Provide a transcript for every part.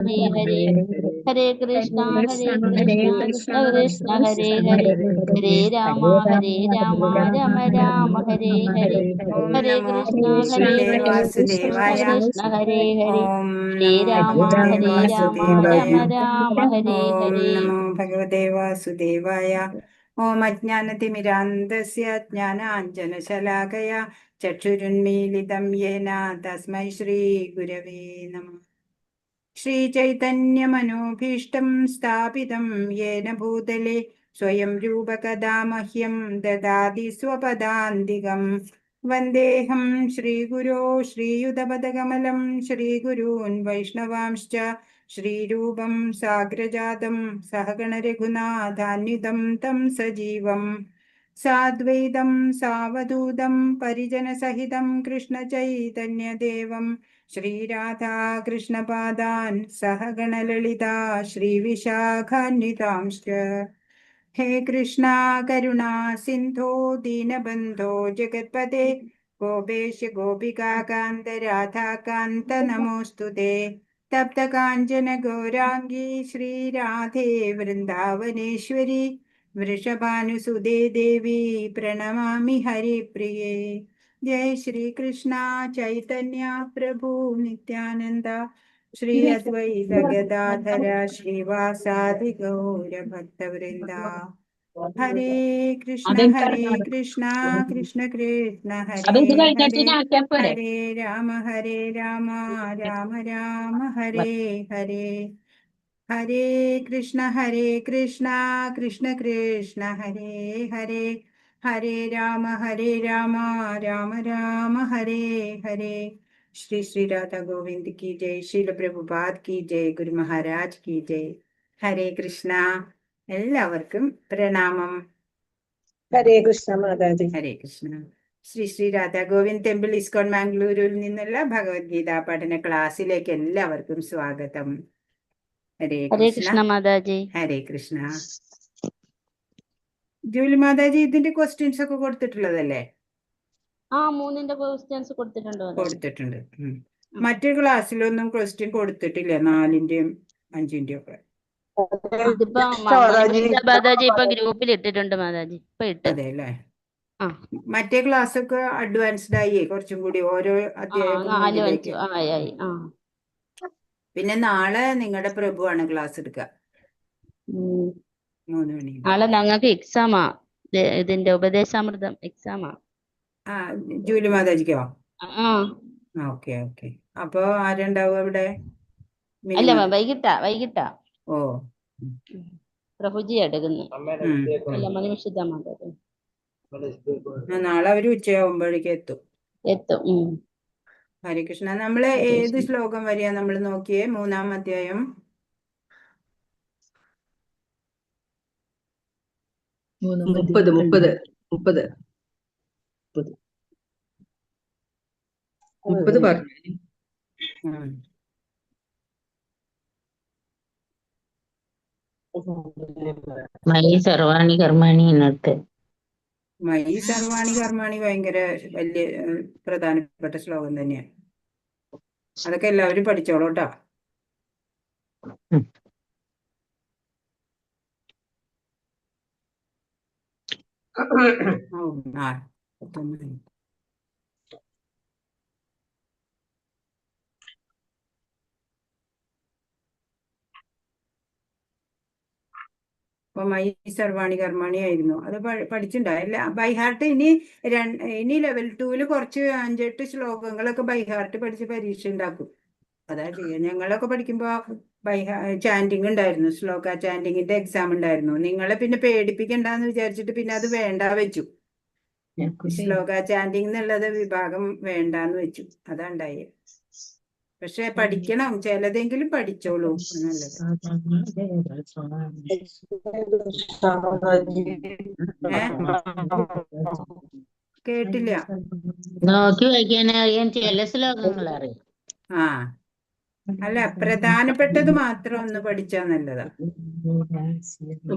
ഹരേ ഹരേ കൃഷ്ണ കൃഷ്ണ കൃഷ്ണ ഹരേ ഹരേ ഹരേ രാമ രാമ രാമ ഹരേ ഹരേ ഓം ഹരേ നമോ കൃഷ്ണ ഭഗവതേ കൃഷ്ണ വാസുദേവായ. കൃഷ്ണ ഹരേ ഹരേ ഓം ഹരേ നമോ രാമ ഭഗവതേ രാമ വാസുദേവായ. രാമ ഹരേ ഓം ഹരേ. നമോ ഭഗവതേ വാസുദേവായ. ഓം അജ്ഞാനതിമിരാന്ധസ്യ ജ്ഞാനാഞ്ജനശലാകയ ചക്ഷുരുന്മീലിതം യേന തസ്മൈ ശ്രീ ഗുരവേ നമഃ. ശ്രീചൈതന്യമനോഭീഷ്ടം സ്ഥാപിതം യേന ഭൂതലെ സ്വയം രൂപകഥാ മഹ്യം ദദാതി സ്വപദാന്തികം. വന്ദേഹം ശ്രീഗുരോ ശ്രീയുതപദകമലം ശ്രീഗുരൂൻ വൈഷ്ണവാംശ്ച ശ്രീരൂപം സാഗ്രജാതം സഹഗണരഘുനാഥാന്വിതം തം സജീവം സാദ്വൈതം സാവധൂതം പരിജനസഹിതം കൃഷ്ണചൈതന്യദേവം ശ്രീരാധാകൃഷ്ണപാദാൻ സഹഗണലളിതാ ശ്രീവിശാഖാന്വിതാംശ്ച. ഹേ കൃഷ്ണ കരുണാ സിന്ധോ ദീനബന്ധോ ജഗത്പദേ ഗോപേശ ഗോപികാകാന്ത രാധാകാന്ത നമോസ്തുതേ. തപ്തകാഞ്ചന ഗൗരാംഗീ ശ്രീരാധേ വൃന്ദാവനേശ്വരി വൃഷഭാനുസുതേ ദേവി പ്രണമാമി ഹരിപ്രിയേ. ജയ ശ്രീ കൃഷ്ണ ചൈതന്യ പ്രഭു നിത്യാനന്ദ ശ്രീ അദ്വൈത ഗദാധര ശ്രീവാസാദി ഗൗര ഭക്തവൃന്ദ. ഹരേ കൃഷ്ണ കൃഷ്ണ കൃഷ്ണ ഹരേ ഹരേ ഹരേ രാമ രാമ രാമ ഹരേ ഹരേ. ഹരേ കൃഷ്ണ കൃഷ്ണ കൃഷ്ണ ഹരേ ഹരേ ഹരേ രാമ രാമ രാമ ഹരേ ഹരേ. ശ്രീ ശ്രീ രാധ ഗോവിന്ദ് की जय, ശീല പ്രഭുപാദ് की जय, ഗുരു മഹാരാജ് की जय. ഹരേ കൃഷ്ണ. എല്ലാവർക്കും പ്രണാമം. ഹരേ കൃഷ്ണ മാതാജി. ഹരേ കൃഷ്ണ. ശ്രീ ശ്രീ രാധ ഗോവിന്ദ് ടെമ്പിൾ ഇസ്കോൺ മാംഗ്ലൂരിൽ നിന്നുള്ള ഭഗവത്ഗീത പഠന ക്ലാസ്സിലേക്ക് എല്ലാവർക്കും സ്വാഗതം. ഹരേ കൃഷ്ണ മാതാജി. ഹരേ കൃഷ്ണ. ജൂലി മാതാജി, ഇതിന്റെ ക്വസ്റ്റ്യൻസ് ഒക്കെ കൊടുത്തിട്ടുള്ളതല്ലേ? മൂന്നിന്റെ ക്വസ്റ്റ്യൻസ് കൊടുത്തിട്ടുണ്ട്. മറ്റു ക്ലാസ്സിലൊന്നും ക്വസ്റ്റ്യൻ കൊടുത്തിട്ടില്ല, 4ന്റെയും 5ന്റെയും ഒക്കെ. മാതാജി ഇപ്പൊ ഗ്രൂപ്പിൽ ഇട്ടിട്ടുണ്ട് മാതാജി. അതെ അല്ലേ? മറ്റേ ക്ലാസ് ഒക്കെ അഡ്വാൻസ്ഡ് ആയി കുറച്ചും കൂടി, ഓരോ അധ്യായം. പിന്നെ നാളെ നിങ്ങളുടെ പ്രഭുവാണ് ക്ലാസ് എടുക്കുക 3 മണി. നാളെ ഞങ്ങൾക്ക് എക്സാമാ, ഇതിന്റെ ഉപദേശാമൃതം എക്സാമാ. ജൂലി മാതാജിക്കോ? Okay okay. അപ്പൊ ആരുണ്ടാവും അവിടെ? അല്ല, വൈകിട്ടാ. ഓ, പ്രഭുജി എടുക്കുന്നു. മണിമിഷിത മാതാജി. നാളെ അവര് ഉച്ചയാവുമ്പോഴേക്കും എത്തും. ഹരേ കൃഷ്ണ. നമ്മള് ഏത് ശ്ലോകം വരെയാ നമ്മൾ നോക്കിയേ? 3-ാം അധ്യായം. മുപ്പത് പറഞ്ഞു. മയി സർവാണി കർമാണി എന്നിട്ട് മയി സർവാണി കർമാണി ഭയങ്കര വലിയ പ്രധാനപ്പെട്ട ശ്ലോകം തന്നെയാണ്. അതൊക്കെ എല്ലാവരും പഠിച്ചോളൂട്ടാ. അപ്പൊ മൈ സർവാണി കർമാണി ആയിരുന്നു. അത് പഠിച്ചിട്ടുണ്ടായില്ല ബൈ ഹാർട്ട്. ഇനി ലെവൽ 2-ല് കുറച്ച് 5-8 ശ്ലോകങ്ങളൊക്കെ ബൈ ഹാർട്ട് പഠിച്ച് പരീക്ഷ ഉണ്ടാക്കും. അതാ ചെയ്യാം. ഞങ്ങളൊക്കെ പഠിക്കുമ്പോ ചാൻഡിങ് ഉണ്ടായിരുന്നു, ശ്ലോക ചാൻഡിങ്ങിന്റെ എക്സാം ഉണ്ടായിരുന്നു. നിങ്ങളെ പിന്നെ പേടിപ്പിക്കണ്ടെന്ന് വിചാരിച്ചിട്ട് പിന്നെ അത് വേണ്ട വെച്ചു. ശ്ലോക ചാൻഡിങ് എന്നുള്ളത് വിഭാഗം വേണ്ടാന്ന് വെച്ചു. അതാ ഉണ്ടായേ. പക്ഷെ പഠിക്കണം, ചിലതെങ്കിലും പഠിച്ചോളൂ. നല്ലത്. കേട്ടില്ല. നോക്കി വായിക്കാനറിയാൻ ചില ശ്ലോകങ്ങൾ അറിയാം. അല്ല, പ്രധാനപ്പെട്ടത് മാത്രം ഒന്ന് പഠിച്ചാ നല്ലതാ.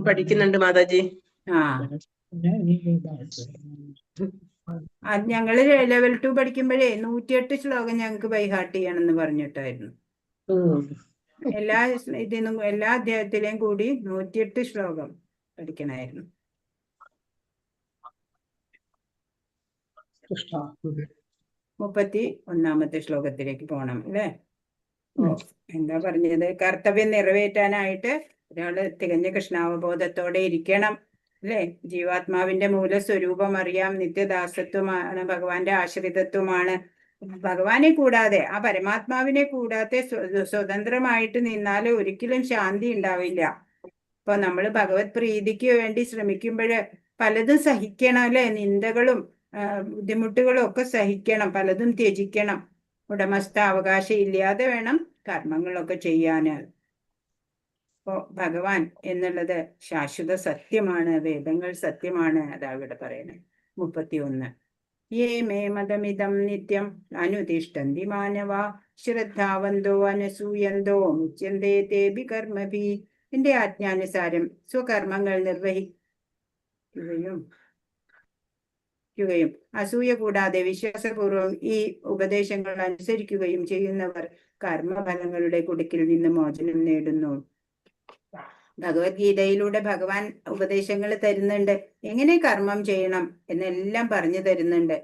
പഠിക്കുന്നുണ്ട് മാതാജി. ഞങ്ങള് ലെവൽ 2 പഠിക്കുമ്പോഴേ 108 ശ്ലോകം ഞങ്ങക്ക് ബൈ ഹാർട്ട് ചെയ്യണമെന്ന് പറഞ്ഞിട്ടായിരുന്നു. എല്ലാ അധ്യായത്തിലെയും കൂടി 108 ശ്ലോകം പഠിക്കണമായിരുന്നു. കൃഷ്ണ 31-ാമത്തെ ശ്ലോകത്തിലേക്ക് പോകണം അല്ലേ? എന്താ പറഞ്ഞത്? കർത്തവ്യം നിറവേറ്റാനായിട്ട് ഒരാള് തികഞ്ഞ കൃഷ്ണാവബോധത്തോടെ ഇരിക്കണം അല്ലേ? ജീവാത്മാവിന്റെ മൂലസ്വരൂപം അറിയാം, നിത്യദാസത്വമാണ്, ഭഗവാന്റെ ആശ്രിതത്വമാണ്. ഭഗവാനെ കൂടാതെ, ആ പരമാത്മാവിനെ കൂടാതെ സ്വതന്ത്രമായിട്ട് നിന്നാൽ ഒരിക്കലും ശാന്തി ഉണ്ടാവില്ല. ഇപ്പൊ നമ്മൾ ഭഗവത് പ്രീതിക്ക് വേണ്ടി ശ്രമിക്കുമ്പോൾ പലതും സഹിക്കണം അല്ലെ? നിന്ദകളും ബുദ്ധിമുട്ടുകളും ഒക്കെ സഹിക്കണം, പലതും ത്യജിക്കണം. ഉടമസ്ഥ അവകാശം ഇല്ലാതെ വേണം കർമ്മങ്ങളൊക്കെ ചെയ്യാന്. ഇപ്പോ ഭഗവാൻ എന്നുള്ളത് ശാശ്വത സത്യമാണ്, വേദങ്ങൾ സത്യമാണ്. അതാ ഇവിടെ പറയുന്നത്. 31 യേ മേ മതമിതം നിത്യം അനുതിഷ്ഠന്തി മാനവ ശ്രദ്ധാവന്തോ അനസൂയന്തോ മുച്യന്തേ തേഭി കർമ്മഭി. എന്റെ ആജ്ഞാനുസാരം സ്വകർമ്മങ്ങൾ നിർവഹിക്കുകയും അസൂയ കൂടാതെ വിശ്വാസപൂർവ്വം ഈ ഉപദേശങ്ങൾ അനുസരിക്കുകയും ചെയ്യുന്നവർ കർമ്മഫലങ്ങളുടെ കുടുക്കിൽ നിന്ന് മോചനം നേടുന്നു. ഭഗവത്ഗീതയിലൂടെ ഭഗവാൻ ഉപദേശങ്ങൾ തരുന്നുണ്ട്, എങ്ങനെ കർമ്മം ചെയ്യണം എന്നെല്ലാം പറഞ്ഞു തരുന്നുണ്ട്.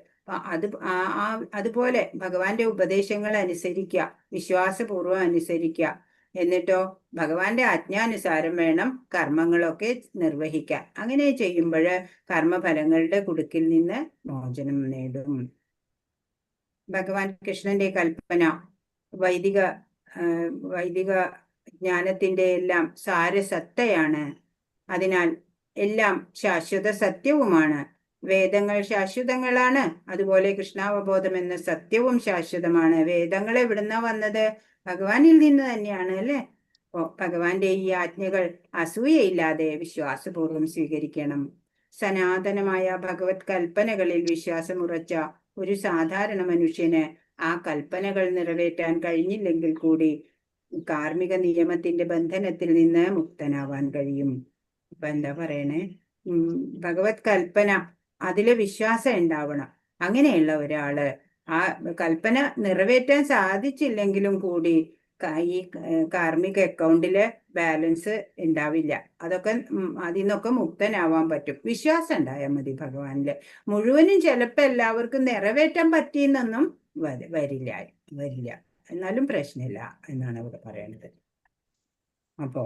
അതുപോലെ ഭഗവാന്റെ ഉപദേശങ്ങൾ അനുസരിക്കുക, വിശ്വാസപൂർവ്വം അനുസരിക്കുക. എന്നിട്ടോ ഭഗവാന്റെ ആജ്ഞാനുസാരം വേണം കർമ്മങ്ങളൊക്കെ നിർവഹിക്കാൻ. അങ്ങനെ ചെയ്യുമ്പോൾ കർമ്മഫലങ്ങളുടെ കുടുക്കിൽ നിന്ന് മോചനം നേടും. ഭഗവാൻ കൃഷ്ണന്റെ കൽപ്പന വൈദിക ജ്ഞാനത്തിന്റെ എല്ലാം സാരസത്തയാണ്. അതിനാൽ എല്ലാം ശാശ്വത സത്യവുമാണ്. വേദങ്ങൾ ശാശ്വതങ്ങളാണ്, അതുപോലെ കൃഷ്ണാവബോധം എന്ന സത്യവും ശാശ്വതമാണ്. വേദങ്ങൾ എവിടുന്നാ വന്നത്? ഭഗവാനിൽ നിന്ന് തന്നെയാണ് അല്ലെ? ഭഗവാന്റെ ഈ ആജ്ഞകൾ അസൂയയില്ലാതെ വിശ്വാസപൂർവ്വം സ്വീകരിക്കണം. സനാതനമായ ഭഗവത് കൽപ്പനകളിൽ വിശ്വാസമുറച്ച ഒരു സാധാരണ മനുഷ്യന് ആ കൽപ്പനകൾ നിറവേറ്റാൻ കഴിഞ്ഞില്ലെങ്കിൽ കൂടി കാർമിക നിയമത്തിന്റെ ബന്ധനത്തിൽ നിന്ന് മുക്തനാവാൻ കഴിയും. ഇപ്പൊ എന്താ പറയണേ? ഭഗവത് കൽപ്പന, അതില് വിശ്വാസം ഉണ്ടാവണം. അങ്ങനെയുള്ള ഒരാള് ആ കൽപ്പന നിറവേറ്റാൻ സാധിച്ചില്ലെങ്കിലും കൂടി ഈ കാർമിക അക്കൗണ്ടില് ബാലൻസ് ഉണ്ടാവില്ല. അതിൽ നിന്നൊക്കെ മുക്തനാവാൻ പറ്റും. വിശ്വാസം ഉണ്ടായാൽ മതി ഭഗവാനില്. മുഴുവനും ചിലപ്പോ എല്ലാവർക്കും നിറവേറ്റാൻ പറ്റിയെന്നൊന്നും വരില്ല, എന്നാലും പ്രശ്നമില്ല എന്നാണ് ഇവിടെ പറയുന്നത്. അപ്പോ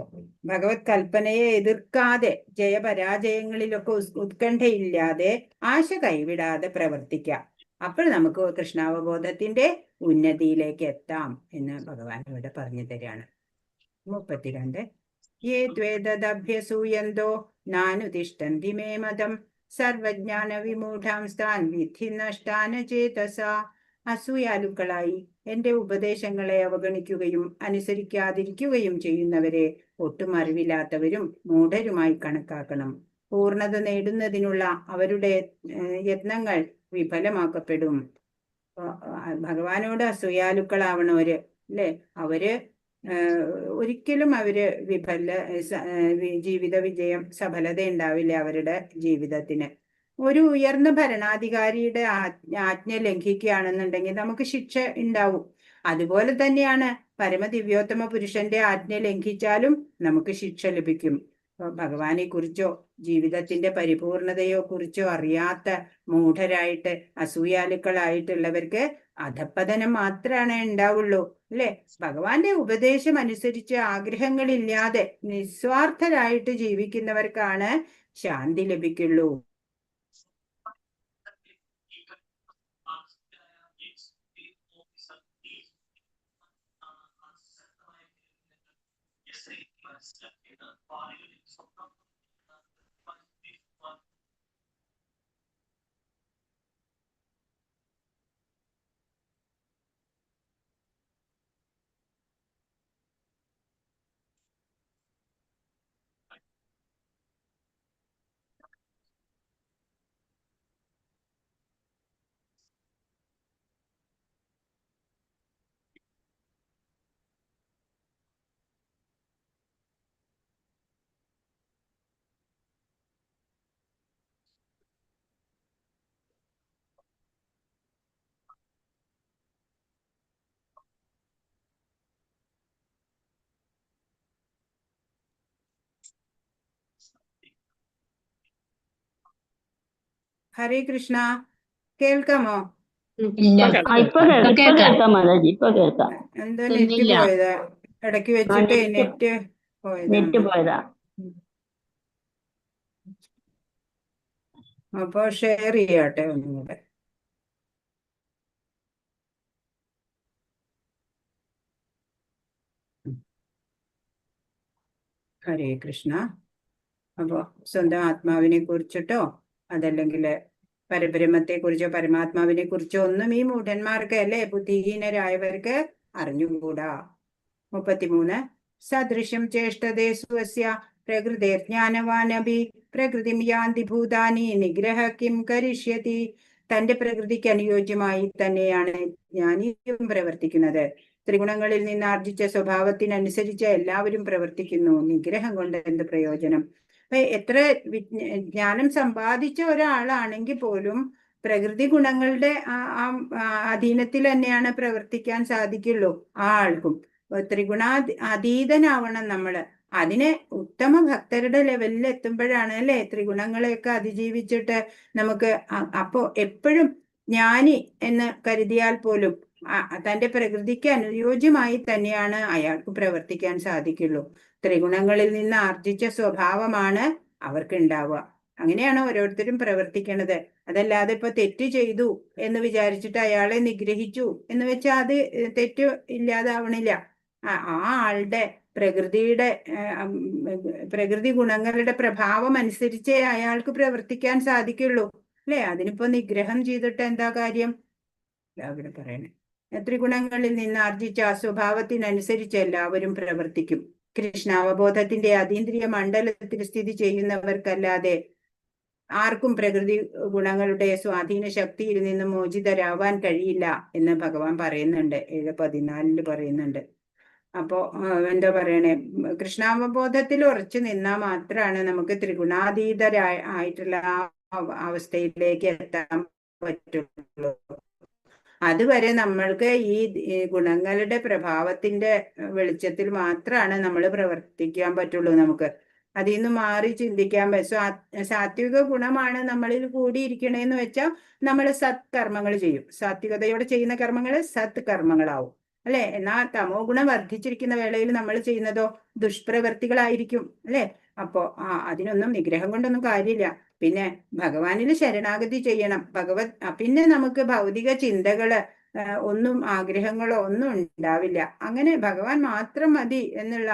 ഭഗവത് കൽപ്പനയെ എതിർക്കാതെ, ജയപരാജയങ്ങളിലൊക്കെ ഉത്കണ്ഠയില്ലാതെ, ആശ കൈവിടാതെ പ്രവർത്തിക്കാം. അപ്പോൾ നമുക്ക് കൃഷ്ണാവബോധത്തിന്റെ ഉന്നതിയിലേക്ക് എത്താം എന്ന് ഭഗവാൻ ഇവിടെ പറഞ്ഞു തരികയാണ്. 32 യേ ത്വേതദഭ്യസൂയന്തോ നാനുതിഷ്ഠന്തി മേ മതം സർവജ്ഞാന വിമൂഢാംസ്താൻ വിധി നഷ്ടാന ചേതസ. അസൂയാലുക്കളായി എന്റെ ഉപദേശങ്ങളെ അവഗണിക്കുകയും അനുസരിക്കാതിരിക്കുകയും ചെയ്യുന്നവരെ ഒട്ടും അറിവില്ലാത്തവരും മൂഢരുമായി കണക്കാക്കണം. പൂർണ്ണത നേടുന്നതിനുള്ള അവരുടെ യത്നങ്ങൾ വിഫലമാക്കപ്പെടും. ഭഗവാനോട് അസൂയാലുക്കളാവണവര് അല്ലെ, അവര് ഒരിക്കലും ജീവിത വിജയം, സഫലത ഉണ്ടാവില്ല അവരുടെ ജീവിതത്തിന്. ഒരു ഉയർന്ന ഭരണാധികാരിയുടെ ആജ്ഞ ലംഘിക്കുകയാണെന്നുണ്ടെങ്കിൽ നമുക്ക് ശിക്ഷ ഉണ്ടാവും. അതുപോലെ തന്നെയാണ് പരമദിവ്യോത്തമ പുരുഷന്റെ ആജ്ഞ ലംഘിച്ചാലും നമുക്ക് ശിക്ഷ ലഭിക്കും. ഭഗവാനെ കുറിച്ചോ ജീവിതത്തിന്റെ പരിപൂർണതയോ കുറിച്ചോ അറിയാത്ത മൂഢരായിട്ട് അസൂയാലുക്കളായിട്ടുള്ളവർക്ക് അധപ്പതനം മാത്രമാണ് ഉണ്ടാവുള്ളൂ അല്ലെ? ഭഗവാന്റെ ഉപദേശം അനുസരിച്ച് ആഗ്രഹങ്ങളില്ലാതെ നിസ്വാർത്ഥരായിട്ട് ജീവിക്കുന്നവർക്കാണ് ശാന്തി ലഭിക്കുള്ളൂ. ഹരേ കൃഷ്ണ, കേൾക്കാമോ? ഇപ്പൊ കേൾക്കാം മാതാജി, ഇപ്പൊ കേൾക്കാം. എന്തോ നെറ്റ് പോയതാ, ഇടയ്ക്ക് വെച്ചിട്ട് നെറ്റ് നെറ്റ് പോയതാണ്. പോയതാ. അപ്പൊ ഷെയർ ചെയ്യട്ടെ ഒന്നുകൂടെ. ഹരേ കൃഷ്ണ. അപ്പോ സ്വന്തം ആത്മാവിനെ കുറിച്ചിട്ടോ അതല്ലെങ്കിൽ പരബ്രഹ്മത്തെ കുറിച്ചോ പരമാത്മാവിനെ കുറിച്ചോ ഒന്നും ഈ മൂഢന്മാർക്ക് അല്ലെ ബുദ്ധിഹീനരായവർക്ക് അറിഞ്ഞുകൂടാ. 33 സദൃശം ചേഷ്ടതേ സ്വസ്യ പ്രകൃതിർജ്ഞാനവാനപി പ്രകൃതിം യാന്തി ഭൂതാനി നിഗ്രഹ കിം കരിഷ്യതി. തന്റെ പ്രകൃതിക്ക് അനുയോജ്യമായി തന്നെയാണ് ജ്ഞാനിയും പ്രവർത്തിക്കുന്നത്. ത്രിഗുണങ്ങളിൽ നിന്ന് ആർജിച്ച സ്വഭാവത്തിനനുസരിച്ച് എല്ലാവരും പ്രവർത്തിക്കുന്നു. നിഗ്രഹം കൊണ്ട് എന്ത് പ്രയോജനം? എത്ര ജ്ഞാനം സമ്പാദിച്ച ഒരാളാണെങ്കിൽ പോലും പ്രകൃതി ഗുണങ്ങളുടെ അധീനത്തിൽ തന്നെയാണ് പ്രവർത്തിക്കാൻ സാധിക്കുള്ളൂ ആ ആൾക്കും. അതീതനാവണം നമ്മള്. അതിന് ഉത്തമ ഭക്തരുടെ ലെവലിൽ എത്തുമ്പോഴാണ് അല്ലെ ത്രിഗുണങ്ങളെയൊക്കെ അതിജീവിച്ചിട്ട് നമുക്ക്. അപ്പോ എപ്പോഴും ജ്ഞാനി എന്ന് കരുതിയാൽ പോലും തന്റെ പ്രകൃതിക്ക് അനുയോജ്യമായി തന്നെയാണ് അയാൾക്ക് പ്രവർത്തിക്കാൻ സാധിക്കുള്ളൂ. ത്രിഗുണങ്ങളിൽ നിന്ന് ആർജിച്ച സ്വഭാവമാണ് അവർക്ക് ഉണ്ടാവുക. അങ്ങനെയാണ് ഓരോരുത്തരും പ്രവർത്തിക്കണത്. അതല്ലാതെ ഇപ്പൊ തെറ്റ് ചെയ്തു എന്ന് വിചാരിച്ചിട്ട് അയാളെ നിഗ്രഹിച്ചു എന്ന് വെച്ചാൽ അത് തെറ്റ് ഇല്ലാതാവണില്ല. ആ ആളുടെ പ്രകൃതി ഗുണങ്ങളുടെ പ്രഭാവം അനുസരിച്ചേ അയാൾക്ക് പ്രവർത്തിക്കാൻ സാധിക്കുള്ളൂ അല്ലെ. അതിനിപ്പോ നിഗ്രഹം ചെയ്തിട്ട് എന്താ കാര്യം? അവിടെ പറയണേ ത്രിഗുണങ്ങളിൽ നിന്ന് ആർജിച്ച സ്വഭാവത്തിനനുസരിച്ച് എല്ലാവരും പ്രവർത്തിക്കും. കൃഷ്ണാവബോധത്തിന്റെ അതീന്ദ്രിയ മണ്ഡലത്തിൽ സ്ഥിതി ചെയ്യുന്നവർക്കല്ലാതെ ആർക്കും പ്രകൃതി ഗുണങ്ങളുടെ സ്വാധീന ശക്തിയിൽ നിന്ന് മോചിതരാവാൻ കഴിയില്ല എന്ന് ഭഗവാൻ പറയുന്നുണ്ട്. 7:14 പറയുന്നുണ്ട്. അപ്പോ എന്താ പറയണേ, കൃഷ്ണാവബോധത്തിൽ ഉറച്ചു നിന്നാൽ മാത്രമാണ് നമുക്ക് ത്രിഗുണാതീതരായിട്ടുള്ള അവസ്ഥയിലേക്ക് എത്താൻ പറ്റുള്ളൂ. അതുവരെ നമ്മൾക്ക് ഈ ഗുണങ്ങളുടെ പ്രഭാവത്തിന്റെ വെളിച്ചത്തിൽ മാത്രമാണ് നമ്മൾ പ്രവർത്തിക്കാൻ പറ്റുള്ളൂ. നമുക്ക് അതിൽ നിന്ന് മാറി ചിന്തിക്കാൻ സാത്വിക ഗുണമാണ് നമ്മളിൽ കൂടിയിരിക്കണേന്ന് വെച്ചാൽ നമ്മൾ സത്കർമ്മങ്ങൾ ചെയ്യും. സാത്വികതയോടെ ചെയ്യുന്ന കർമ്മങ്ങൾ സത് കർമ്മങ്ങളാവും അല്ലെ. എന്നാ തമോ ഗുണം വർദ്ധിച്ചിരിക്കുന്ന വേളയിൽ നമ്മൾ ചെയ്യുന്നതോ ദുഷ്പ്രവർത്തികളായിരിക്കും അല്ലെ. അപ്പോ അതിനൊന്നും നിഗ്രഹം കൊണ്ടൊന്നും കാര്യമില്ല. പിന്നെ ഭഗവാനിൽ ശരണാഗതി ചെയ്യണം. പിന്നെ നമുക്ക് ഭൗതിക ചിന്തകള് ഒന്നും ആഗ്രഹങ്ങളോ ഒന്നും ഉണ്ടാവില്ല. അങ്ങനെ ഭഗവാൻ മാത്രം മതി എന്നുള്ള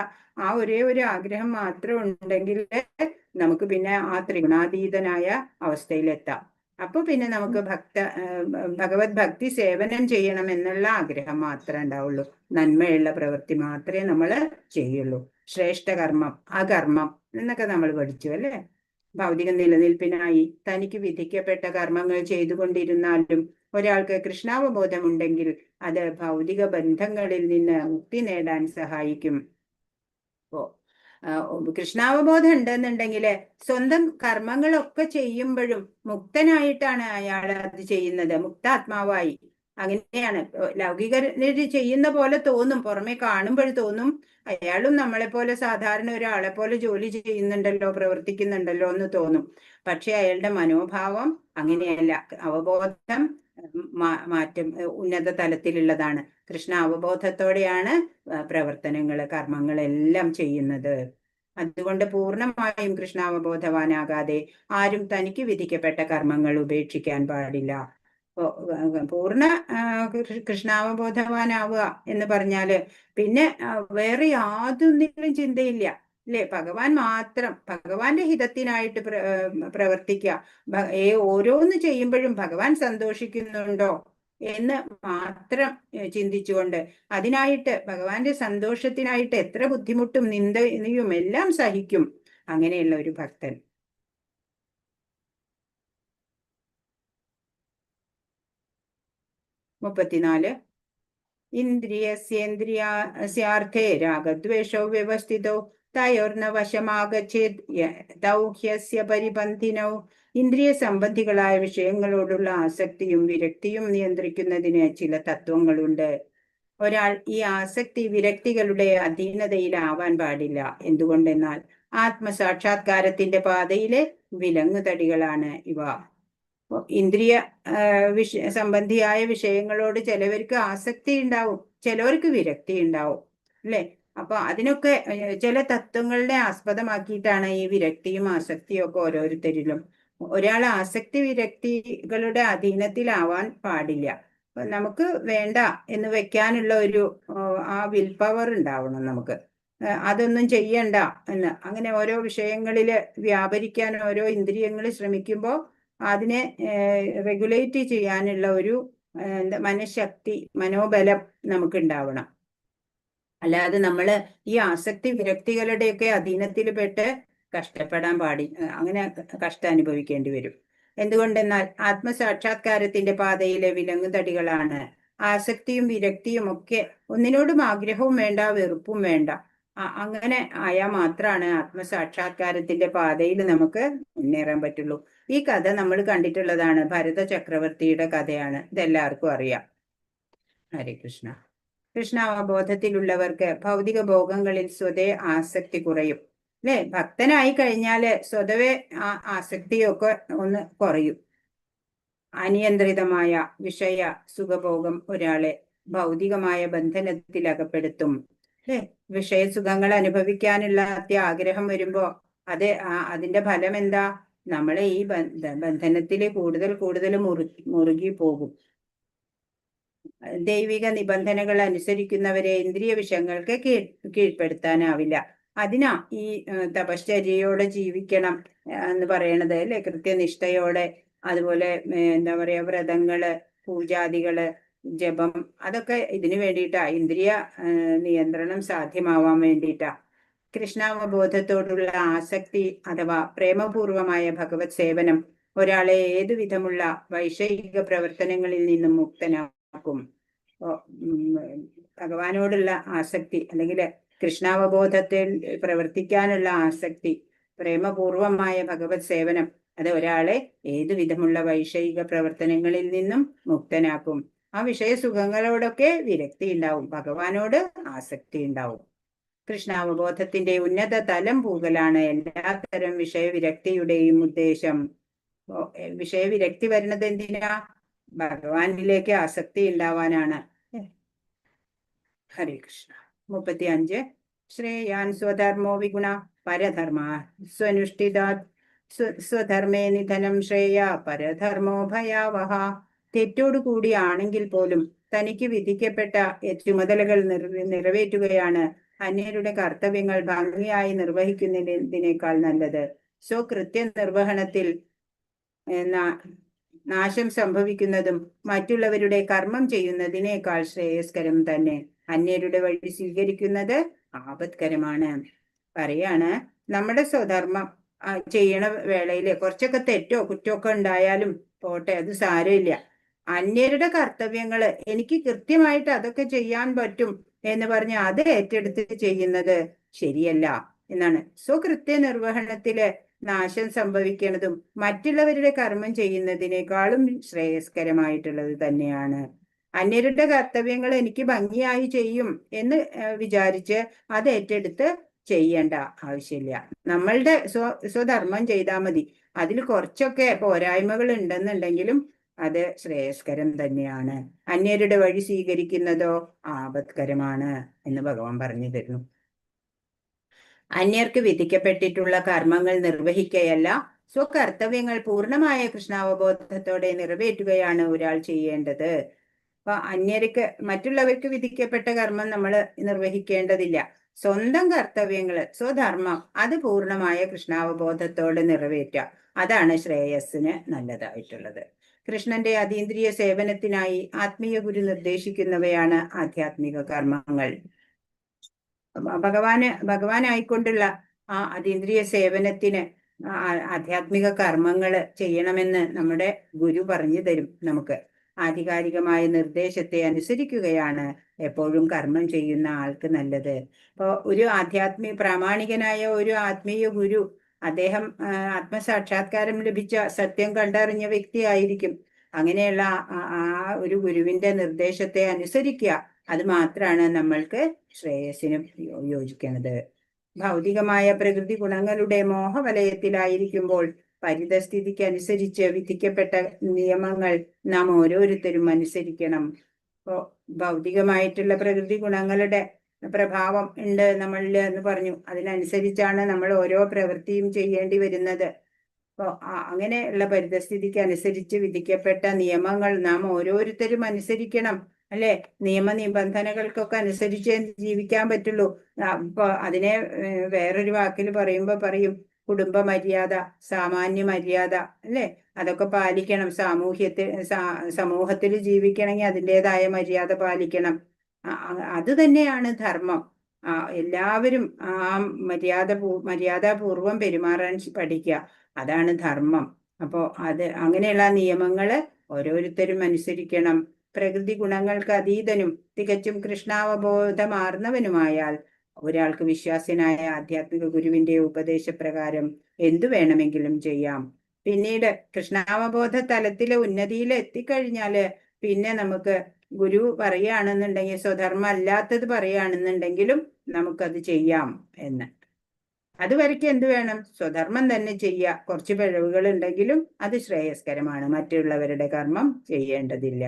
ഒരേ ഒരു ആഗ്രഹം മാത്രം ഉണ്ടെങ്കിൽ നമുക്ക് പിന്നെ ആ ത്രിഗുണാതീതനായ അവസ്ഥയിലെത്താം. അപ്പൊ പിന്നെ നമുക്ക് ഭഗവത് ഭക്തി സേവനം ചെയ്യണം എന്നുള്ള ആഗ്രഹം മാത്രമേ ഉണ്ടാവുള്ളൂ. നന്മയുള്ള പ്രവൃത്തി മാത്രമേ നമ്മൾ ചെയ്യുള്ളൂ. ശ്രേഷ്ഠ കർമ്മം അകർമ്മം എന്നൊക്കെ നമ്മൾ പഠിച്ചു അല്ലേ. ഭൗതിക നിലനിൽപ്പിനായി തനിക്ക് വിധിക്കപ്പെട്ട കർമ്മങ്ങൾ ചെയ്തുകൊണ്ടിരുന്നാലും ഒരാൾക്ക് കൃഷ്ണാവബോധം ഉണ്ടെങ്കിൽ അത് ഭൗതിക ബന്ധങ്ങളിൽ നിന്ന് മുക്തി നേടാൻ സഹായിക്കും. കൃഷ്ണാവബോധം ഉണ്ടെന്നുണ്ടെങ്കിൽ സ്വന്തം കർമ്മങ്ങളൊക്കെ ചെയ്യുമ്പോഴും മുക്തനായിട്ടാണ് അയാൾ അത് ചെയ്യുന്നത്, മുക്താത്മാവായി. അങ്ങനെയാണ് ലൗകികര് ചെയ്യുന്ന പോലെ തോന്നും, പുറമെ കാണുമ്പോൾ തോന്നും അയാളും നമ്മളെ പോലെ സാധാരണ ഒരാളെ പോലെ ജോലി ചെയ്യുന്നുണ്ടല്ലോ പ്രവർത്തിക്കുന്നുണ്ടല്ലോ എന്ന് തോന്നും. പക്ഷെ അയാളുടെ മനോഭാവം അങ്ങനെയല്ല. അവബോധം മാറ്റം ഉന്നത തലത്തിലുള്ളതാണ്. കൃഷ്ണ അവബോധത്തോടെയാണ് പ്രവർത്തനങ്ങള് കർമ്മങ്ങളെല്ലാം ചെയ്യുന്നത്. അതുകൊണ്ട് പൂർണ്ണമായും കൃഷ്ണാവബോധവാനാകാതെ ആരും തനിക്ക് വിധിക്കപ്പെട്ട കർമ്മങ്ങൾ ഉപേക്ഷിക്കാൻ പാടില്ല. പൂർണ്ണ കൃഷ്ണാവബോധവാനാവുക എന്ന് പറഞ്ഞാല് പിന്നെ വേറെ യാതൊന്നിനും ചിന്തയില്ല അല്ലെ. ഭഗവാൻ മാത്രം, ഭഗവാന്റെ ഹിതത്തിനായിട്ട് പ്രവർത്തിക്കുക. ഓരോന്ന് ചെയ്യുമ്പോഴും ഭഗവാൻ സന്തോഷിക്കുന്നുണ്ടോ എന്ന് മാത്രം ചിന്തിച്ചുകൊണ്ട് അതിനായിട്ട് ഭഗവാന്റെ സന്തോഷത്തിനായിട്ട് എത്ര ബുദ്ധിമുട്ടും നിന്ദയും എല്ലാം സഹിക്കും അങ്ങനെയുള്ള ഒരു ഭക്തൻ. ഇന്ദ്രിയസ്യേന്ദ്രിയാർത്ഥേ രാഗദ്വേഷോ വ്യവസ്ഥിതോ തയോർന വശമാഗച്ഛേത് തൗ ഹ്യസ്യ പരിപന്ഥിനൗ. ഇന്ദ്രിയ സംബന്ധികളായ വിഷയങ്ങളോടുള്ള ആസക്തിയും വിരക്തിയും നിയന്ത്രിക്കുന്നതിന് ചില തത്വങ്ങളുണ്ട്. ഒരാൾ ഈ ആസക്തി വിരക്തികളുടെ അധീനതയിലാവാൻ പാടില്ല. എന്തുകൊണ്ടെന്നാൽ ആത്മസാക്ഷാത്കാരത്തിന്റെ പാതയിലെ വിലങ്ങുതടികളാണ് ഇവ. ഇന്ദ്രിയ സംബന്ധിയായ വിഷയങ്ങളോട് ചിലവർക്ക് ആസക്തി ഉണ്ടാവും, ചിലവർക്ക് വിരക്തി ഉണ്ടാവും അല്ലെ. അപ്പൊ അതിനൊക്കെ ചില തത്വങ്ങളെ ആസ്പദമാക്കിയിട്ടാണ് ഈ വിരക്തിയും ആസക്തിയും ഒക്കെ ഓരോരുത്തരിലും. ഒരാൾ ആസക്തി വിരക്തികളുടെ അധീനത്തിലാവാൻ പാടില്ല. നമുക്ക് വേണ്ട എന്ന് വെക്കാനുള്ള ഒരു ആ വിൽ പവർ ഉണ്ടാവണം നമുക്ക്. അതൊന്നും ചെയ്യണ്ട എന്ന് അങ്ങനെ ഓരോ വിഷയങ്ങളിൽ വ്യാപരിക്കാൻ ഓരോ ഇന്ദ്രിയങ്ങൾ ശ്രമിക്കുമ്പോൾ അതിനെ റെഗുലേറ്റ് ചെയ്യാനുള്ള ഒരു മനഃശക്തി, മനോബലം നമുക്ക് ഉണ്ടാവണം. അല്ലാതെ നമ്മൾ ഈ ആസക്തി വിരക്തികളുടെയൊക്കെ അധീനത്തിൽ പെട്ട് കഷ്ടപ്പെടാൻ അങ്ങനെ കഷ്ടം അനുഭവിക്കേണ്ടി വരും. എന്തുകൊണ്ടെന്നാൽ ആത്മസാക്ഷാത്കാരത്തിന്റെ പാതയിലെ വിലങ്ങുതടികളാണ് ആസക്തിയും വിരക്തിയും ഒക്കെ. ഒന്നിനോടും ആഗ്രഹവും വേണ്ട, വെറുപ്പും വേണ്ട. അങ്ങനെ ആയാൽ മാത്രമാണ് ആത്മസാക്ഷാത്കാരത്തിന്റെ പാതയിൽ നമുക്ക് മുന്നേറാൻ പറ്റുള്ളൂ. ഈ കഥ നമ്മൾ കണ്ടിട്ടുള്ളതാണ്, ഭരത ചക്രവർത്തിയുടെ കഥയാണ്, ഇതെല്ലാവർക്കും അറിയാം. ഹരേ കൃഷ്ണ. കൃഷ്ണാവബോധത്തിലുള്ളവർക്ക് ഭൗതിക ഭോഗങ്ങളിൽ സ്വതേ ആസക്തി കുറയും അല്ലെ. ഭക്തനായി കഴിഞ്ഞാല് സ്വതവേ ആസക്തിയൊക്കെ ഒന്ന് കുറയും. അനിയന്ത്രിതമായ വിഷയ സുഖഭോഗം ഒരാളെ ഭൗതികമായ ബന്ധനത്തിൽ അകപ്പെടുത്തും അല്ലെ. വിഷയസുഖങ്ങൾ അനുഭവിക്കാനുള്ള അത്യാഗ്രഹം വരുമ്പോ അതിന്റെ ഫലം എന്താ? നമ്മളെ ഈ ബന്ധനത്തിൽ കൂടുതൽ മുറുകി പോകും. ദൈവിക നിബന്ധനകൾ അനുസരിക്കുന്നവരെ ഇന്ദ്രിയ വിഷയങ്ങൾക്ക് കീഴ്പ്പെടുത്താനാവില്ല. അതിനാ ഈ തപശ്ചര്യയോടെ ജീവിക്കണം എന്ന് പറയണത് അല്ലെ. കൃത്യനിഷ്ഠയോടെ, അതുപോലെ എന്താ പറയാ, വ്രതങ്ങള്, പൂജാദികള്, ജപം, അതൊക്കെ ഇതിനു വേണ്ടിയിട്ടാ, ഇന്ദ്രിയ നിയന്ത്രണം സാധ്യമാവാൻ വേണ്ടിയിട്ടാ. കൃഷ്ണാവബോധത്തോടുള്ള ആസക്തി അഥവാ പ്രേമപൂർവമായ ഭഗവത് സേവനം ഒരാളെ ഏതു വിധമുള്ള വൈഷയിക പ്രവർത്തനങ്ങളിൽ നിന്നും മുക്തനാക്കും. ഭഗവാനോടുള്ള ആസക്തി അല്ലെങ്കിൽ കൃഷ്ണാവബോധത്തിൽ പ്രവർത്തിക്കാനുള്ള ആസക്തി, പ്രേമപൂർവമായ ഭഗവത് സേവനം, അത് ഒരാളെ ഏതു വിധമുള്ള വൈഷയിക പ്രവർത്തനങ്ങളിൽ നിന്നും മുക്തനാക്കും. ആ വിഷയസുഖങ്ങളോടൊക്കെ വിരക്തി ഉണ്ടാവും, ഭഗവാനോട് ആസക്തി ഉണ്ടാവും. കൃഷ്ണാവബോധത്തിന്റെ ഉന്നത തലം പൂകലാണ് എല്ലാത്തരം വിഷയവിരക്തിയുടെയും ഉദ്ദേശം. വിഷയവിരക്തി വരുന്നത് എന്തിനാ? ഭഗവാനിലേക്ക് ആസക്തി ഉണ്ടാവാനാണ്. ഹരേ കൃഷ്ണ. 35 ശ്രേയാൻ സ്വധർമ്മോ വിഗുണ പരധർമ്മ സ്വനുഷ്ഠിതാത് സ്വധർമ്മേ നിധനം ശ്രേയ പരധർമ്മോ ഭയാവഹ. തെറ്റോടുകൂടിയാണെങ്കിൽ പോലും തനിക്ക് വിധിക്കപ്പെട്ട ചുമതലകൾ നിറവേറ്റുകയാണ് അന്യരുടെ കർത്തവ്യങ്ങൾ ഭംഗിയായി നിർവഹിക്കുന്നതിനേക്കാൾ നല്ലത്. സ്വകൃത്യ നിർവഹണത്തിൽ നാശം സംഭവിക്കുന്നതും മറ്റുള്ളവരുടെ കർമ്മം ചെയ്യുന്നതിനേക്കാൾ ശ്രേയസ്കരം തന്നെ. അന്യരുടെ വഴി സ്വീകരിക്കുന്നത് ആപത്കരമാണ്. പറയാണ്, നമ്മുടെ സ്വധർമ്മം ചെയ്യണ വേളയില് കുറച്ചൊക്കെ തെറ്റോ കുറ്റമൊക്കെ ഉണ്ടായാലും പോട്ടെ, അത് സാരമില്ല. അന്യരുടെ കർത്തവ്യങ്ങള് എനിക്ക് കൃത്യമായിട്ട് അതൊക്കെ ചെയ്യാൻ പറ്റും എന്ന് പറഞ്ഞ് അത് ഏറ്റെടുത്ത് ചെയ്യുന്നത് ശരിയല്ല എന്നാണ്. സ്വകൃത്യ നിർവഹണത്തില് നാശം സംഭവിക്കുന്നതും മറ്റുള്ളവരുടെ കർമ്മം ചെയ്യുന്നതിനേക്കാളും ശ്രേയസ്കരമായിട്ടുള്ളത് തന്നെയാണ്. അന്യരുടെ കർത്തവ്യങ്ങൾ എനിക്ക് ഭംഗിയായി ചെയ്യും എന്ന് വിചാരിച്ച് അത് ഏറ്റെടുത്ത് ചെയ്യേണ്ട ആവശ്യമില്ല. നമ്മളുടെ സ്വധർമ്മം ചെയ്താൽ മതി. അതിൽ കുറച്ചൊക്കെ പോരായ്മകൾ ഉണ്ടെന്നുണ്ടെങ്കിലും അത് ശ്രേയസ്കരം തന്നെയാണ്. അന്യരുടെ വഴി സ്വീകരിക്കുന്നതോ ആപത്കരമാണ് എന്ന് ഭഗവാൻ പറഞ്ഞു തരുന്നു. അന്യർക്ക് വിധിക്കപ്പെട്ടിട്ടുള്ള കർമ്മങ്ങൾ നിർവഹിക്കുകയല്ല, സ്വകർത്തവ്യങ്ങൾ പൂർണ്ണമായ കൃഷ്ണാവബോധത്തോടെ നിറവേറ്റുകയാണ് ഒരാൾ ചെയ്യേണ്ടത്. അപ്പൊ മറ്റുള്ളവർക്ക് വിധിക്കപ്പെട്ട കർമ്മം നമ്മൾ നിർവഹിക്കേണ്ടതില്ല. സ്വന്തം കർത്തവ്യങ്ങള്, സ്വധർമ്മം, അത് പൂർണ്ണമായ കൃഷ്ണാവബോധത്തോടെ നിറവേറ്റുക, അതാണ് ശ്രേയസ്സിന് നല്ലതായിട്ടുള്ളത്. കൃഷ്ണന്റെ അതീന്ദ്രിയ സേവനത്തിനായി ആത്മീയ ഗുരു നിർദ്ദേശിക്കുന്നവയാണ് ആധ്യാത്മിക കർമ്മങ്ങൾ. ഭഗവാനായിക്കൊണ്ടുള്ള ആ അതീന്ദ്രിയ സേവനത്തിന് ആധ്യാത്മിക കർമ്മങ്ങൾ ചെയ്യണമെന്ന് നമ്മുടെ ഗുരു പറഞ്ഞു തരും നമുക്ക്. ആധികാരികമായ നിർദ്ദേശത്തെ അനുസരിക്കുകയാണ് എപ്പോഴും കർമ്മം ചെയ്യുന്ന ആൾക്ക് നല്ലത്. ഇപ്പോൾ ഒരു പ്രാമാണികനായ ഒരു ആത്മീയ ഗുരു, അദ്ദേഹം ആത്മസാക്ഷാത്കാരം ലഭിച്ച സത്യം കണ്ടറിഞ്ഞ വ്യക്തിയായിരിക്കും. അങ്ങനെയുള്ള ആ ഒരു ഗുരുവിന്റെ നിർദ്ദേശത്തെ അനുസരിക്കുക, അത് മാത്രമാണ് നമ്മൾക്ക് ശ്രേയസ്സിന് യോജിക്കുന്നത്. ഭൗതികമായ പ്രകൃതി ഗുണങ്ങളുടെ മോഹവലയത്തിലായിരിക്കുമ്പോൾ പരിതസ്ഥിതിക്ക് അനുസരിച്ച് വിധിക്കപ്പെട്ട നിയമങ്ങൾ നാം ഓരോരുത്തരും അനുസരിക്കണം. ഇപ്പോ ഭൗതികമായിട്ടുള്ള പ്രകൃതി ഗുണങ്ങളുടെ പ്രഭാവം ഉണ്ട് നമ്മളിൽ എന്ന് പറഞ്ഞു. അതിനനുസരിച്ചാണ് നമ്മൾ ഓരോ പ്രവൃത്തിയും ചെയ്യേണ്ടി വരുന്നത്. അപ്പോൾ അങ്ങനെയുള്ള പരിതസ്ഥിതിക്ക് അനുസരിച്ച് വിധിക്കപ്പെട്ട നിയമങ്ങൾ നാം ഓരോരുത്തരും അനുസരിക്കണം, അല്ലെ? നിയമനിബന്ധനകൾക്കൊക്കെ അനുസരിച്ച് ജീവിക്കാൻ പറ്റുള്ളൂ. ഇപ്പൊ അതിനെ വേറൊരു വാക്കിൽ പറയുമ്പോ പറയും കുടുംബ മര്യാദ, സാമാന്യ മര്യാദ, അല്ലെ? അതൊക്കെ പാലിക്കണം. സമൂഹത്തിൽ ജീവിക്കണമെങ്കിൽ അതിൻ്റെതായ മര്യാദ പാലിക്കണം. അത് തന്നെയാണ് ധർമ്മം. എല്ലാവരും ആ മര്യാദാപൂർവം പെരുമാറാൻ പഠിക്കുക. അതാണ് ധർമ്മം. അപ്പോ അങ്ങനെയുള്ള നിയമങ്ങള് ഓരോരുത്തരും അനുസരിക്കണം. പ്രകൃതി ഗുണങ്ങൾക്ക് അതീതനും തികച്ചും കൃഷ്ണാവബോധമാർന്നവനുമായാൽ ഒരാൾക്ക് വിശ്വാസ്യനായ ആധ്യാത്മിക ഗുരുവിന്റെ ഉപദേശപ്രകാരം എന്തു വേണമെങ്കിലും ചെയ്യാം. പിന്നീട് കൃഷ്ണാവബോധ തലത്തിലെ ഉന്നതിയിൽ എത്തിക്കഴിഞ്ഞാല് പിന്നെ നമുക്ക് ഗുരു പറയുകയാണെന്നുണ്ടെങ്കിൽ, സ്വധർമ്മം അല്ലാത്തത് പറയുകയാണെന്നുണ്ടെങ്കിലും നമുക്കത് ചെയ്യാം എന്ന്. അതുവരയ്ക്ക് എന്ത് വേണം? സ്വധർമ്മം തന്നെ ചെയ്യുക. കുറച്ച് പിഴവുകൾ ഉണ്ടെങ്കിലും അത് ശ്രേയസ്കരമാണ്. മറ്റുള്ളവരുടെ കർമ്മം ചെയ്യേണ്ടതില്ല.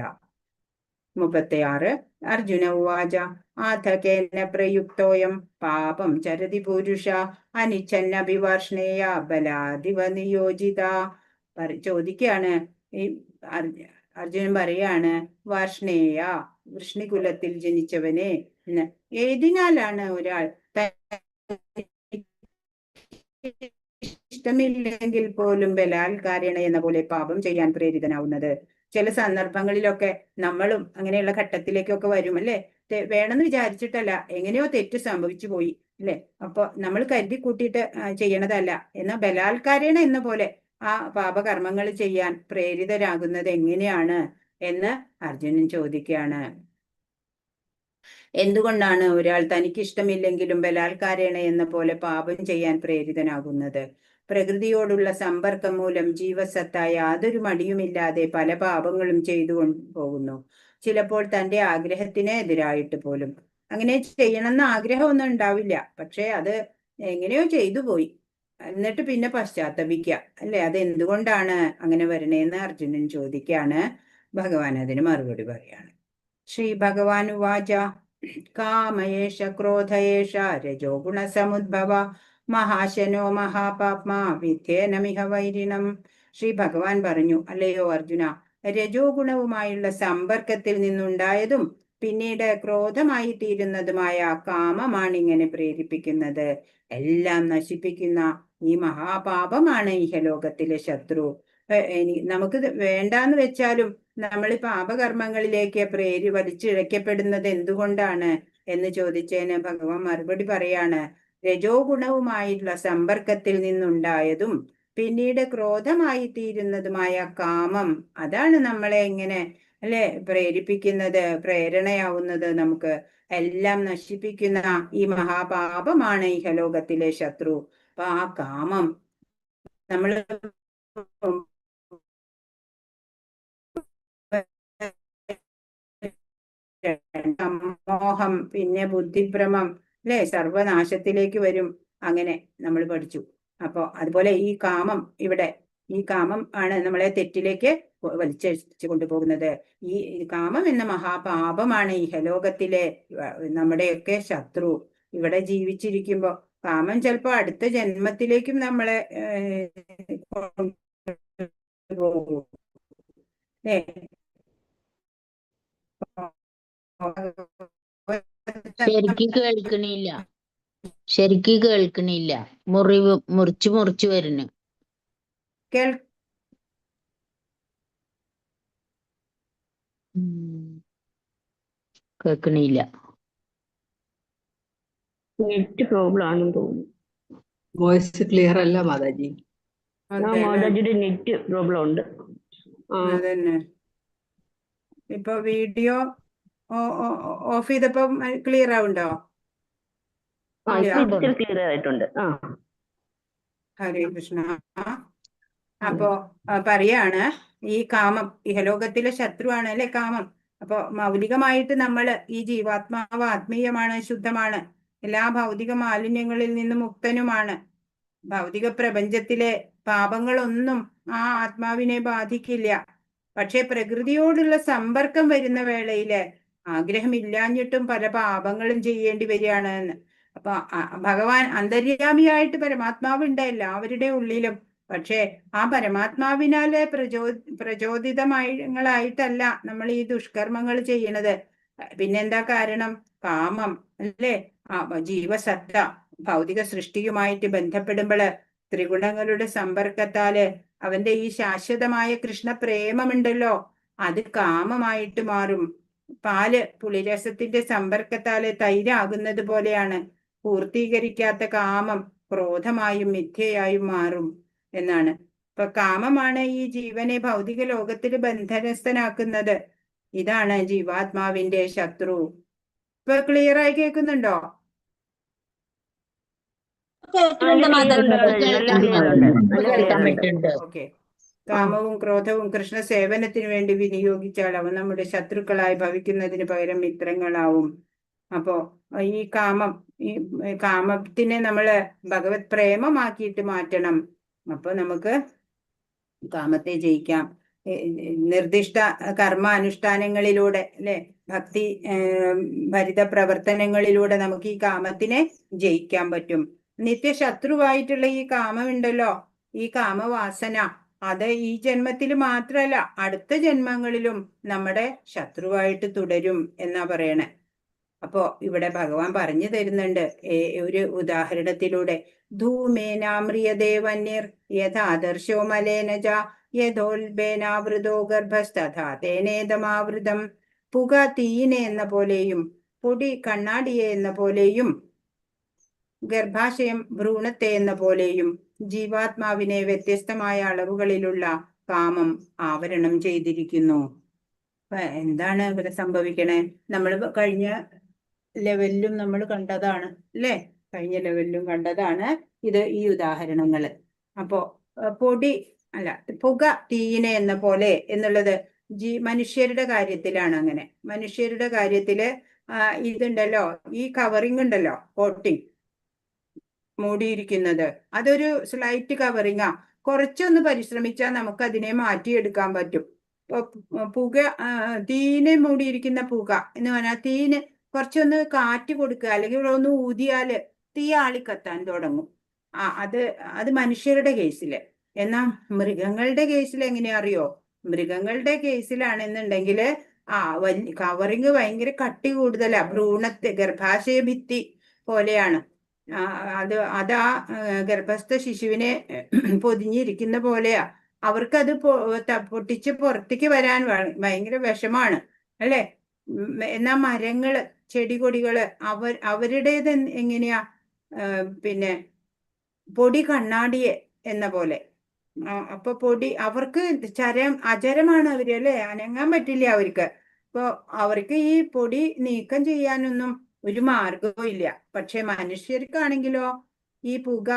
36 അർജുന ഉവാച ആഥകേന പ്രയുക്തോയം പാപം ചരതി പുരുഷ അനിച്ഛന്നഭിവർഷ്ണേയ ബലാദിവ നിയോജിത. ചോദിക്കുകയാണ്, ഈ അർജുനൻ പറയാണ്, വർഷ്ണേയ, വൃഷ്ണികുലത്തിൽ ജനിച്ചവനെ എന്ന്. ഏതിനാലാണ് ഒരാൾ ഇഷ്ടമില്ലെങ്കിൽ പോലും ബലാത്കാരേണ എന്ന പോലെ പാപം ചെയ്യാൻ പ്രേരിതനാവുന്നത്? ചില സന്ദർഭങ്ങളിലൊക്കെ നമ്മളും അങ്ങനെയുള്ള ഘട്ടത്തിലേക്കൊക്കെ വരും, അല്ലെ? വേണമെന്ന് വിചാരിച്ചിട്ടല്ല, എങ്ങനെയോ തെറ്റ് സംഭവിച്ചു പോയി, അല്ലെ? അപ്പൊ നമ്മൾ കരുതി കൂട്ടിയിട്ട് ചെയ്യണതല്ല. എന്നാൽ ബലാത്കാരേണ എന്ന പോലെ ആ പാപകർമ്മങ്ങൾ ചെയ്യാൻ പ്രേരിതരാകുന്നത് എങ്ങനെയാണ് എന്ന് അർജുനൻ ചോദിക്കുകയാണ്. എന്തുകൊണ്ടാണ് ഒരാൾ തനിക്കിഷ്ടമില്ലെങ്കിലും ബലാത്കാരേണ എന്ന പോലെ പാപം ചെയ്യാൻ പ്രേരിതനാകുന്നത്? പ്രകൃതിയോടുള്ള സമ്പർക്കം മൂലം ജീവസത്ത യാതൊരു മടിയുമില്ലാതെ പല പാപങ്ങളും ചെയ്തു പോകുന്നു. ചിലപ്പോൾ തന്റെ ആഗ്രഹത്തിന് എതിരായിട്ട് പോലും. അങ്ങനെ ചെയ്യണമെന്ന് ആഗ്രഹമൊന്നും ഉണ്ടാവില്ല, പക്ഷെ അത് എങ്ങനെയോ ചെയ്തു പോയി. എന്നിട്ട് പിന്നെ പശ്ചാത്തപിക്കുക, അല്ലെ? അത് എന്തുകൊണ്ടാണ് അങ്ങനെ വരണേന്ന് അർജുനൻ ചോദിക്കാണ്. ഭഗവാൻ അതിന് മറുപടി പറയാണ്. ശ്രീ ഭഗവാൻ ഉവാച കാമയേഷ ക്രോധയേഷ രജോ ഗുണസമുദ്ഭവ മഹാശനോ മഹാപാപ്മാ വിദ്യേനമിഹ വൈരിണം. ശ്രീ ഭഗവാൻ പറഞ്ഞു, അല്ലയോ അർജുന, രജോ ഗുണവുമായുള്ള സമ്പർക്കത്തിൽ നിന്നുണ്ടായതും പിന്നീട് ക്രോധമായി തീരുന്നതുമായ കാമമാണ് ഇങ്ങനെ പ്രേരിപ്പിക്കുന്നത്. എല്ലാം നശിപ്പിക്കുന്ന ഈ മഹാപാപമാണ് ഇഹലോകത്തിലെ ശത്രു. നമുക്ക് വേണ്ടാന്ന് വെച്ചാലും നമ്മൾ ഈ പാപകർമ്മങ്ങളിലേക്ക് വലിച്ചിഴക്കപ്പെടുന്നത് എന്തുകൊണ്ടാണ് എന്ന് ചോദിച്ചതിന് ഭഗവാൻ മറുപടി പറയാണ്, രജോ ഗുണവുമായിട്ടുള്ള സമ്പർക്കത്തിൽ നിന്നുണ്ടായതും പിന്നീട് ക്രോധമായി തീരുന്നതുമായ കാമം, അതാണ് നമ്മളെ ഇങ്ങനെ, അല്ലെ, പ്രേരിപ്പിക്കുന്നത്, പ്രേരണയാവുന്നത്. നമുക്ക് എല്ലാം നശിപ്പിക്കുന്ന ഈ മഹാപാപമാണ് ഇഹലോകത്തിലെ ശത്രു. അപ്പൊ ആ കാമം നമ്മൾ മോഹം, പിന്നെ ബുദ്ധിഭ്രമം, അല്ലെ, സർവനാശത്തിലേക്ക് വരും. അങ്ങനെ നമ്മൾ പഠിച്ചു. അപ്പൊ അതുപോലെ ഈ കാമം ആണ് നമ്മളെ തെറ്റിലേക്ക് വലിച്ചഴിച്ചു കൊണ്ടുപോകുന്നത്. ഈ കാമം എന്ന മഹാപാപമാണ് ഇഹലോകത്തിലെ നമ്മുടെയൊക്കെ ശത്രു. ഇവിടെ ജീവിച്ചിരിക്കുമ്പോ കാമം ചിലപ്പോ അടുത്ത ജന്മത്തിലേക്കും നമ്മളെ പോകും. ശരിക്ക് കേൾക്കണില്ല. മുറിച്ചു വരുന്നു. കേൾക്കണില്ല. നെറ്റ് പ്രോബ്ലം ആണെന്ന് തോന്നുന്നു. വോയിസ് ക്ലിയർ അല്ല മാതാജി. മാതാജിയുടെ നെറ്റ് പ്രോബ്ലം ഉണ്ട്. അതന്നെ. ഇപ്പൊ വീഡിയോ ഓഫ് ചെയ്തപ്പോ ക്ലിയർ ആവുണ്ടോ? ക്ലിയർ ആയിട്ടുണ്ട്. ഹരേ കൃഷ്ണ. അപ്പോ പറയാണ്, ഈ കാമം ഇഹലോകത്തിലെ ശത്രുവാണ്, അല്ലെ, കാമം. അപ്പൊ മൗലികമായിട്ട് നമ്മൾ ഈ ജീവാത്മാവ് ആത്മീയമാണ്, ശുദ്ധമാണ്, എല്ലാ ഭൗതിക മാലിന്യങ്ങളിൽ നിന്നും മുക്തനുമാണ്. ഭൗതിക പ്രപഞ്ചത്തിലെ പാപങ്ങളൊന്നും ആ ആത്മാവിനെ ബാധിക്കില്ല. പക്ഷെ പ്രകൃതിയോടുള്ള സമ്പർക്കം വരുന്ന വേളയില് ആഗ്രഹമില്ലാഞ്ഞിട്ടും പല പാപങ്ങളും ചെയ്യേണ്ടി വരികയാണ് എന്ന്. അപ്പൊ ഭഗവാൻ അന്തര്യാമിയായിട്ട് പരമാത്മാവുണ്ട് എല്ലാവരുടെ ഉള്ളിലും. പക്ഷെ ആ പരമാത്മാവിനാല് പ്രചോദിതമായിട്ടല്ല നമ്മൾ ഈ ദുഷ്കർമ്മങ്ങൾ ചെയ്യണത്. പിന്നെന്താ കാരണം? കാമം അല്ലേ? ജീവസത്ത ഭൗതിക സൃഷ്ടിയുമായിട്ട് ബന്ധപ്പെടുമ്പോള് ത്രിഗുണങ്ങളുടെ സമ്പർക്കത്താല് അവന്റെ ഈ ശാശ്വതമായ കൃഷ്ണ പ്രേമമുണ്ടല്ലോ, അത് കാമമായിട്ട് മാറും. പാല് പുളിരസത്തിന്റെ സമ്പർക്കത്താല് തൈരാകുന്നത് പോലെയാണ്. പൂർത്തീകരിക്കാത്ത കാമം ക്രോധമായും മിഥ്യയായും മാറും എന്നാണ്. ഇപ്പൊ കാമമാണ് ഈ ജീവനെ ഭൗതിക ലോകത്തിൽ ബന്ധനസ്ഥനാക്കുന്നത്. ഇതാണ് ജീവാത്മാവിന്റെ ശത്രു. ഇപ്പൊ ക്ലിയർ ആയി കേൾക്കുന്നുണ്ടോ? ഓക്കെ. കാമവും ക്രോധവും കൃഷ്ണ സേവനത്തിന് വേണ്ടി വിനിയോഗിച്ചാൽ അവ നമ്മുടെ ശത്രുക്കളായി ഭവിക്കുന്നതിന് പകരം മിത്രങ്ങളാവും. അപ്പോ ഈ കാമത്തിനെ നമ്മള് ഭഗവത് പ്രേമമാക്കിയിട്ട് മാറ്റണം. അപ്പൊ നമുക്ക് കാമത്തെ ജയിക്കാം. നിർദ്ദിഷ്ട കർമ്മ അനുഷ്ഠാനങ്ങളിലൂടെ അല്ലെ, ഭക്തി ഭരിത പ്രവർത്തനങ്ങളിലൂടെ നമുക്ക് ഈ കാമത്തിനെ ജയിക്കാൻ പറ്റും. നിത്യശത്രുവായിട്ടുള്ള ഈ കാമമുണ്ടല്ലോ, ഈ കാമവാസന, അത് ഈ ജന്മത്തിൽ മാത്രല്ല അടുത്ത ജന്മങ്ങളിലും നമ്മുടെ ശത്രുവായിട്ട് തുടരും എന്നാ പറയണേ. അപ്പോ ഇവിടെ ഭഗവാൻ പറഞ്ഞു തരുന്നുണ്ട് ഒരു ഉദാഹരണത്തിലൂടെ. ധൂമേനാമ്രിയദേവന്യർ യഥാദർശോ മലേനജ യഥോൽബേനാവൃതോ ഗർഭസ്ഥഥാ തേനേതമാവൃതം. പുക തീയിനെ എന്ന പോലെയും പൊടി കണ്ണാടിയെ എന്ന പോലെയും ഗർഭാശയം ഭ്രൂണത്തെ എന്ന പോലെയും ജീവാത്മാവിനെ വ്യത്യസ്തമായ അളവുകളിലുള്ള കാമം ആവരണം ചെയ്തിരിക്കുന്നു. എന്താണ് ഇവിടെ സംഭവിക്കണേ? നമ്മൾ കഴിഞ്ഞ ലെവലിലും നമ്മൾ കണ്ടതാണ് അല്ലേ? കഴിഞ്ഞ ലെവലിലും കണ്ടതാണ് ഇത്, ഈ ഉദാഹരണങ്ങള്. അപ്പോ പുക തീയിനെ എന്ന പോലെ എന്നുള്ളത് മനുഷ്യരുടെ കാര്യത്തിലാണ്. അങ്ങനെ മനുഷ്യരുടെ കാര്യത്തില് ഇതുണ്ടല്ലോ, ഈ കവറിങ് ഉണ്ടല്ലോ, കോട്ടിങ് മൂടിയിരിക്കുന്നത്, അതൊരു സ്ലൈറ്റ് കവറിങ്ങാ. കുറച്ചൊന്ന് പരിശ്രമിച്ചാൽ നമുക്ക് അതിനെ മാറ്റിയെടുക്കാൻ പറ്റും. തീനെ മൂടിയിരിക്കുന്ന പുക എന്ന് പറഞ്ഞാൽ തീന് കുറച്ചൊന്ന് കാറ്റ് കൊടുക്കുക, അല്ലെങ്കിൽ ഒന്ന് ഊതിയാല് തീ ആളിക്കത്താൻ തുടങ്ങും. അത് മനുഷ്യരുടെ കേസില്. എന്നാൽ മൃഗങ്ങളുടെ കേസിൽ എങ്ങനെയാ അറിയോ? മൃഗങ്ങളുടെ കേസിലാണെന്നുണ്ടെങ്കിൽ കവറിങ് ഭയങ്കര കട്ടി കൂടുതലാ. ഗർഭാശയ ഭിത്തി പോലെയാണ്. അതാ ഗർഭസ്ഥ ശിശുവിനെ പൊതിഞ്ഞിരിക്കുന്ന പോലെയാ. അവർക്കത് പൊട്ടിച്ച് പുറത്തേക്ക് വരാൻ ഭയങ്കര വിഷമാണ് അല്ലെ? എന്നാ മരങ്ങള്, ചെടികൊടികള് അവരുടേത് എങ്ങനെയാ? പിന്നെ പൊടി കണ്ണാടിയെ എന്ന പോലെ. അപ്പൊ അവർക്ക് അചരമാണ് അവര് അല്ലെ? അനങ്ങാൻ പറ്റില്ല അവർക്ക്. അപ്പൊ അവർക്ക് ഈ പൊടി നീക്കം ചെയ്യാനൊന്നും ഒരു മാർഗവും ഇല്ല. പക്ഷെ മനുഷ്യർക്കാണെങ്കിലോ ഈ പുക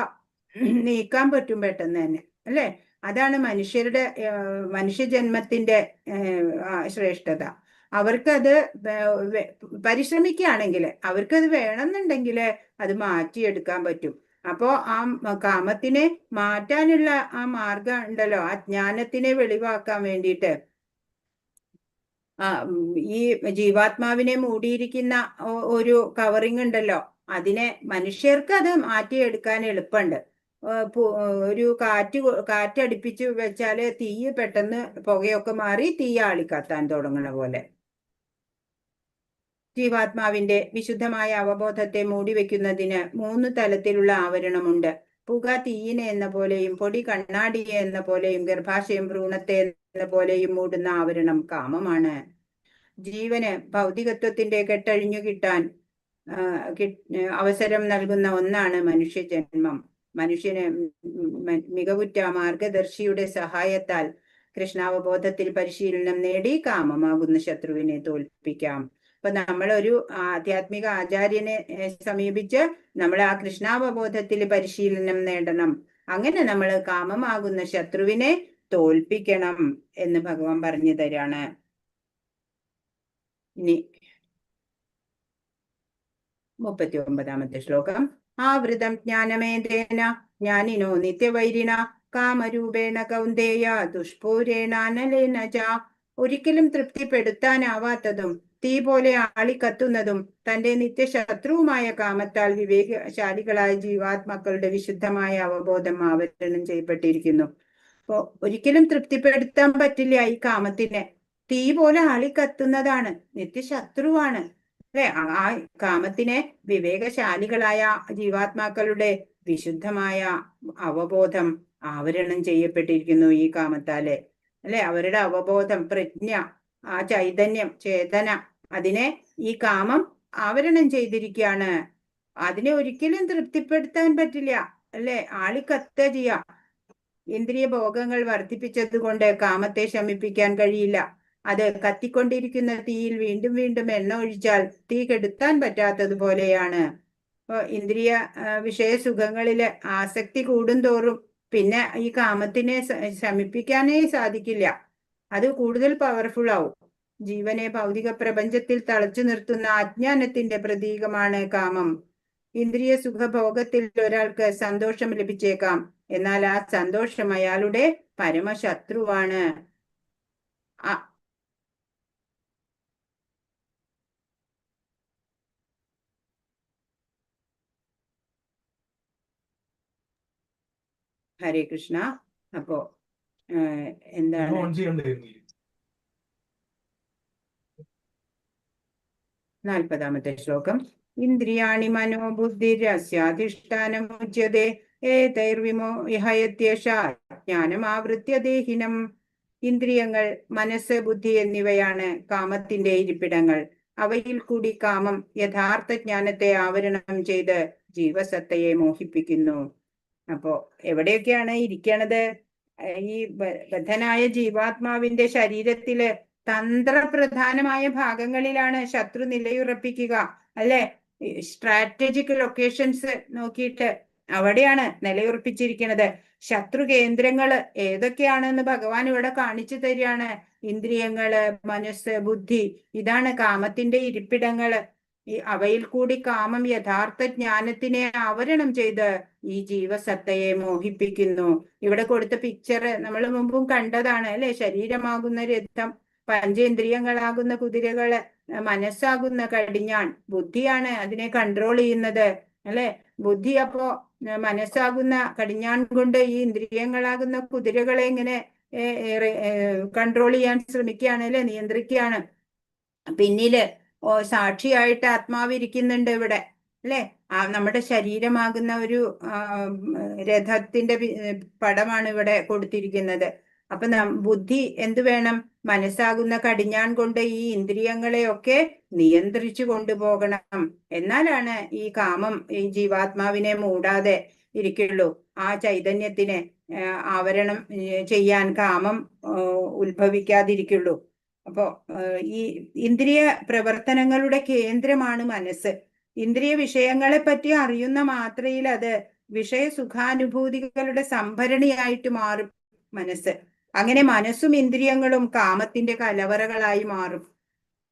നീക്കാൻ പറ്റും പെട്ടെന്ന് തന്നെ അല്ലെ? അതാണ് മനുഷ്യജന്മത്തിന്റെ ശ്രേഷ്ഠത. അവർക്കത് പരിശ്രമിക്കുകയാണെങ്കിൽ, അവർക്കത് വേണമെന്നുണ്ടെങ്കിൽ അത് മാറ്റിയെടുക്കാൻ പറ്റും. അപ്പോ ആ കാമത്തിനെ മാറ്റാനുള്ള ആ മാർഗം ഉണ്ടല്ലോ, ആ ജ്ഞാനത്തിനെ വെളിവാക്കാൻ വേണ്ടിയിട്ട് ഈ ജീവാത്മാവിനെ മൂടിയിരിക്കുന്ന ഒരു കവറിങ് ഉണ്ടല്ലോ, അതിനെ മനുഷ്യർക്ക് അത് മാറ്റിയെടുക്കാൻ എളുപ്പമുണ്ട്. ഒരു കാറ്റടിപ്പിച്ച് വെച്ചാല് തീ പെട്ടെന്ന് പുകയൊക്കെ മാറി തീ ആളിക്കത്താൻ തുടങ്ങുന്ന പോലെ. ജീവാത്മാവിന്റെ വിശുദ്ധമായ അവബോധത്തെ മൂടിവെക്കുന്നതിന് 3 തലത്തിലുള്ള ആവരണമുണ്ട്. പുക തീയിനെ എന്ന പോലെയും പൊടി കണ്ണാടിയെ എന്ന പോലെയും ഗർഭാശയം ഭ്രൂണത്തെ എന്ന പോലെയും മൂടുന്ന ആവരണം കാമമാണ്. ജീവന് ഭൗതികത്വത്തിന്റെ കെട്ടഴിഞ്ഞു കിട്ടാൻ അവസരം നൽകുന്ന ഒന്നാണ് മനുഷ്യജന്മം. മനുഷ്യന് മികവുറ്റ മാർഗദർശിയുടെ സഹായത്താൽ കൃഷ്ണാവബോധത്തിൽ പരിശീലനം നേടി കാമമാകുന്ന ശത്രുവിനെ തോൽപ്പിക്കാം. അപ്പൊ നമ്മളൊരു ആധ്യാത്മിക ആചാര്യനെ സമീപിച്ച് നമ്മൾ ആ കൃഷ്ണാവബോധത്തിൽ പരിശീലനം നേടണം. അങ്ങനെ നമ്മൾ കാമമാകുന്ന ശത്രുവിനെ തോൽപ്പിക്കണം എന്ന് ഭഗവാൻ പറഞ്ഞു തരാണ്. ഇനി 39-ാമത്തെ ശ്ലോകം. ആവൃതം ജ്ഞാനമേതേന ജ്ഞാനിനോ നിത്യവൈരിണ കാമരൂപേണ കൗന്ദേയ ദുഷ്പൂരേണ അനലേന ച. ഒരിക്കലും തൃപ്തിപ്പെടുത്താനാവാത്തതും തീ പോലെ ആളിക്കത്തുന്നതും തന്റെ നിത്യശത്രുവുമായ കാമത്താൽ വിവേകശാലികളായ ജീവാത്മാക്കളുടെ വിശുദ്ധമായ അവബോധം ആവരണം ചെയ്യപ്പെട്ടിരിക്കുന്നു. അപ്പോ ഒരിക്കലും തൃപ്തിപ്പെടുത്താൻ പറ്റില്ല ഈ കാമത്തിനെ. തീ പോലെ ആളിക്കത്തുന്നതാണ്, നിത്യശത്രുവാണ് അല്ലെ. ആ കാമത്തിനെ വിവേകശാലികളായ ജീവാത്മാക്കളുടെ വിശുദ്ധമായ അവബോധം ആവരണം ചെയ്യപ്പെട്ടിരിക്കുന്നു ഈ കാമത്താല് അല്ലെ. അവരുടെ അവബോധം, പ്രജ്ഞ, ആ ചൈതന്യം, ചേതന, അതിനെ ഈ കാമം ആവരണം ചെയ്തിരിക്കുകയാണ്. അതിനെ ഒരിക്കലും തൃപ്തിപ്പെടുത്താൻ പറ്റില്ല അല്ലെ. ആളിക്കത്ത ചെയ്യാ. ഇന്ദ്രിയ ഭോഗങ്ങൾ വർദ്ധിപ്പിച്ചത് കൊണ്ട് കാമത്തെ ശമിപ്പിക്കാൻ കഴിയില്ല. അത് കത്തിക്കൊണ്ടിരിക്കുന്ന തീയിൽ വീണ്ടും വീണ്ടും എണ്ണ ഒഴിച്ചാൽ തീ കെടുത്താൻ പറ്റാത്തതുപോലെയാണ്. ഇന്ദ്രിയ വിഷയസുഖങ്ങളില് ആസക്തി കൂടുന്തോറും പിന്നെ ഈ കാമത്തിനെ ശമിപ്പിക്കാനേ സാധിക്കില്ല. അത് കൂടുതൽ പവർഫുൾ ആവും. ജീവനെ ഭൗതിക പ്രപഞ്ചത്തിൽ തളച്ചു നിർത്തുന്ന അജ്ഞാനത്തിന്റെ പ്രതീകമാണ് കാമം. ഇന്ദ്രിയ സുഖഭോഗത്തിൽ ഒരാൾക്ക് സന്തോഷം ലഭിച്ചേക്കാം, എന്നാൽ ആ സന്തോഷം അയാളുടെ പരമശത്രുവാണ്. ഹരേ കൃഷ്ണ. അപ്പോ എന്താണ് 40ാമത്തെ ശ്ലോകം. ഇന്ദ്രിയാണി മനോബുദ്ധിരസ്യാധിഷ്ഠാനമുച്യതേ ഏതൈർവിമോഹയത്യേഷ ജ്ഞാനമാവൃത്യ ദേഹിനം. ഇന്ദ്രിയങ്ങൾ, മനസ്സ്, ബുദ്ധി എന്നിവയാണ് കാമത്തിന്റെ ഇരിപ്പിടങ്ങൾ. അവയിൽ കൂടി കാമം യഥാർത്ഥ ജ്ഞാനത്തെ ആവരണം ചെയ്ത് ജീവസത്തയെ മോഹിപ്പിക്കുന്നു. അപ്പോ എവിടെയൊക്കെയാണ് ഇരിക്കണത്? ഈ ബദ്ധനായ ജീവാത്മാവിന്റെ ശരീരത്തില് തന്ത്രപ്രധാനമായ ഭാഗങ്ങളിലാണ് ശത്രു നിലയുറപ്പിക്കുക അല്ലെ. സ്ട്രാറ്റജിക് ലൊക്കേഷൻസ് നോക്കിയിട്ട് അവിടെയാണ് നിലയുറപ്പിച്ചിരിക്കുന്നത്. ശത്രു കേന്ദ്രങ്ങള് ഏതൊക്കെയാണെന്ന് ഭഗവാൻ ഇവിടെ കാണിച്ചു തരികയാണ്. ഇന്ദ്രിയങ്ങള്, മനസ്സ്, ബുദ്ധി, ഇതാണ് കാമത്തിന്റെ ഇരിപ്പിടങ്ങള്. അവയിൽ കൂടി കാമം യഥാർത്ഥ ജ്ഞാനത്തിനെ ആവരണം ചെയ്ത് ഈ ജീവസത്തയെ മോഹിപ്പിക്കുന്നു. ഇവിടെ കൊടുത്ത പിക്ചർ നമ്മൾ മുമ്പും കണ്ടതാണ് അല്ലെ. ശരീരമാകുന്ന രഥം, പഞ്ചേന്ദ്രിയങ്ങളാകുന്ന കുതിരകള്, മനസ്സാകുന്ന കടിഞ്ഞാൺ, ബുദ്ധിയാണ് അതിനെ കൺട്രോൾ ചെയ്യുന്നത് അല്ലെ. ബുദ്ധി അപ്പോ മനസ്സാകുന്ന കടിഞ്ഞാൺ കൊണ്ട് ഈ ഇന്ദ്രിയങ്ങളാകുന്ന കുതിരകളെ ഇങ്ങനെ കൺട്രോൾ ചെയ്യാൻ ശ്രമിക്കുകയാണ് അല്ലെ, നിയന്ത്രിക്കുകയാണ്. പിന്നില് സാക്ഷിയായിട്ട് ആത്മാവിരിക്കുന്നുണ്ട് ഇവിടെ അല്ലെ. നമ്മുടെ ശരീരമാകുന്ന ഒരു രഥത്തിന്റെ പടമാണ് ഇവിടെ കൊടുത്തിരിക്കുന്നത്. അപ്പൊ ബുദ്ധി എന്ത് വേണം? മനസ്സാകുന്ന കടിഞ്ഞാൺ കൊണ്ട് ഈ ഇന്ദ്രിയങ്ങളെയൊക്കെ നിയന്ത്രിച്ചു കൊണ്ടുപോകണം. എന്നാലാണ് ഈ കാമം ഈ ജീവാത്മാവിനെ മൂടാതെ ഇരിക്കുള്ളൂ. ആ ചൈതന്യത്തിനെ ആവരണം ചെയ്യാൻ കാമം ഉത്ഭവിക്കാതിരിക്കുള്ളൂ. അപ്പോ ഈ ഇന്ദ്രിയ പ്രവർത്തനങ്ങളുടെ കേന്ദ്രമാണ് മനസ്സ്. ഇന്ദ്രിയ വിഷയങ്ങളെ പറ്റി അറിയുന്ന മാത്രയിൽ അത് വിഷയസുഖാനുഭൂതികളുടെ സംഭരണിയായിട്ട് മാറും മനസ്സ്. അങ്ങനെ മനസ്സും ഇന്ദ്രിയങ്ങളും കാമത്തിന്റെ കലവറകളായി മാറും.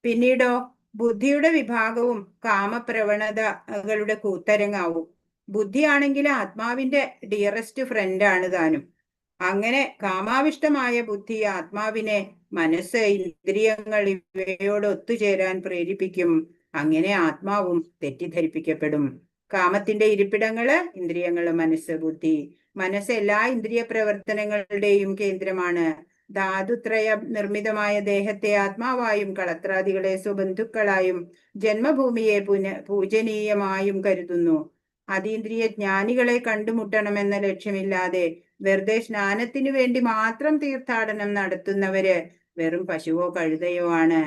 പിന്നീടോ ബുദ്ധിയുടെ വിഭാഗവും കാമപ്രവണതകളുടെ കൂത്തരങ്ങാവും. ബുദ്ധിയാണെങ്കിൽ ആത്മാവിന്റെ ഡിയറസ്റ്റ് ഫ്രണ്ടാണ് താനും. അങ്ങനെ കാമാവിഷ്ടമായ ബുദ്ധി ആത്മാവിനെ മനസ്സ്, ഇന്ദ്രിയങ്ങൾ ഇവയോട് ഒത്തുചേരാൻ പ്രേരിപ്പിക്കും. അങ്ങനെ ആത്മാവും തെറ്റിദ്ധരിപ്പിക്കപ്പെടും. കാമത്തിന്റെ ഇരിപ്പിടങ്ങള് ഇന്ദ്രിയങ്ങള്, മനസ്സ്, ബുദ്ധി. മനസ്സ് എല്ലാ ഇന്ദ്രിയ പ്രവർത്തനങ്ങളുടെയും കേന്ദ്രമാണ്. ധാതുത്രയ നിർമ്മിതമായ ദേഹത്തെ ആത്മാവായും കളത്രാദികളെ സ്വബന്ധുക്കളായും ജന്മഭൂമിയെ പൂജനീയമായും കരുതുന്നു. അതീന്ദ്രിയ ജ്ഞാനികളെ കണ്ടുമുട്ടണമെന്ന ലക്ഷ്യമില്ലാതെ വെറുതെ സ്നാനത്തിനു വേണ്ടി മാത്രം തീർത്ഥാടനം നടത്തുന്നവര് വെറും പശുവോ കഴുതയോ ആണ്.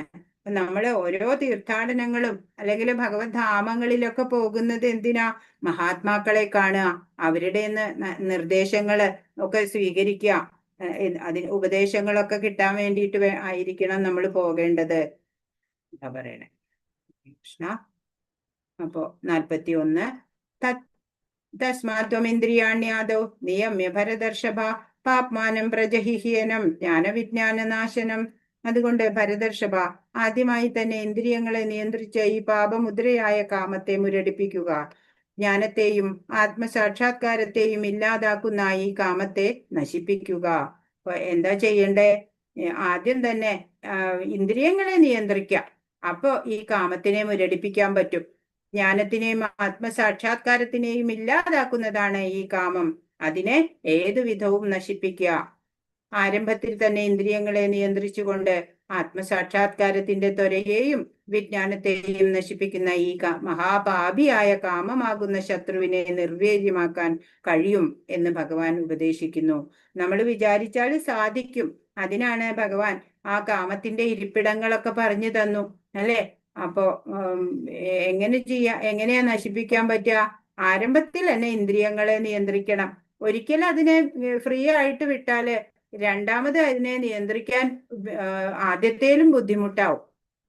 നമ്മള് ഓരോ തീർത്ഥാടനങ്ങളും അല്ലെങ്കിൽ ഭഗവത് ധാമങ്ങളിലൊക്കെ പോകുന്നത് എന്തിനാ? മഹാത്മാക്കളെ കാണുക, അവരുടെ നിർദ്ദേശങ്ങള് ഒക്കെ സ്വീകരിക്കുക, അതിന് ഉപദേശങ്ങളൊക്കെ കിട്ടാൻ വേണ്ടിയിട്ട് ആയിരിക്കണം നമ്മൾ പോകേണ്ടത്. എന്താ പറയണേ കൃഷ്ണ? അപ്പോ 41 തസ്മാത്വമിന്ദ്രിയാണ്യാദോ നിയമ്യ ഭരതർഷഭ പാപ്മാനം പ്രജഹിഹ്യനം ജ്ഞാനവിജ്ഞാനനാശനം. അതുകൊണ്ട് ഭരതർഷഭ, ആദ്യമായി തന്നെ ഇന്ദ്രിയങ്ങളെ നിയന്ത്രിച്ച് ഈ പാപമുദ്രയായ കാമത്തെ മുരടിപ്പിക്കുക. ജ്ഞാനത്തെയും ആത്മസാക്ഷാത്കാരത്തെയും ഇല്ലാതാക്കുന്ന ഈ കാമത്തെ നശിപ്പിക്കുക. അപ്പൊ എന്താ ചെയ്യണ്ടേ? ആദ്യം തന്നെ ഇന്ദ്രിയങ്ങളെ നിയന്ത്രിക്കാം. അപ്പോ ഈ കാമത്തിനെ മുരടിപ്പിക്കാൻ പറ്റും. ജ്ഞാനത്തിനെയും ആത്മസാക്ഷാത്കാരത്തിനെയും ഇല്ലാതാക്കുന്നതാണ് ഈ കാമം. അതിനെ ഏതു വിധവും നശിപ്പിക്കുക. ആരംഭത്തിൽ തന്നെ ഇന്ദ്രിയങ്ങളെ നിയന്ത്രിച്ചുകൊണ്ട് ആത്മസാക്ഷാത്കാരത്തിന്റെ ത്വരയെയും വിജ്ഞാനത്തെയും നശിപ്പിക്കുന്ന ഈ മഹാപാപിയായ കാമമാകുന്ന ശത്രുവിനെ നിർവീര്യമാക്കാൻ കഴിയും എന്ന് ഭഗവാൻ ഉപദേശിക്കുന്നു. നമ്മൾ വിചാരിച്ചാൽ സാധിക്കും. അതിനാണ് ഭഗവാൻ ആ കാമത്തിന്റെ ഇരിപ്പിടങ്ങളൊക്കെ പറഞ്ഞു തന്നു, അല്ലെ? അപ്പോ എങ്ങനെയാ നശിപ്പിക്കാൻ പറ്റുക? ആരംഭത്തിൽ തന്നെ ഇന്ദ്രിയങ്ങളെ നിയന്ത്രിക്കണം. ഒരിക്കലും അതിനെ ഫ്രീ ആയിട്ട് വിട്ടാല് രണ്ടാമത് അതിനെ നിയന്ത്രിക്കാൻ ആദ്യത്തേലും ബുദ്ധിമുട്ടാവും.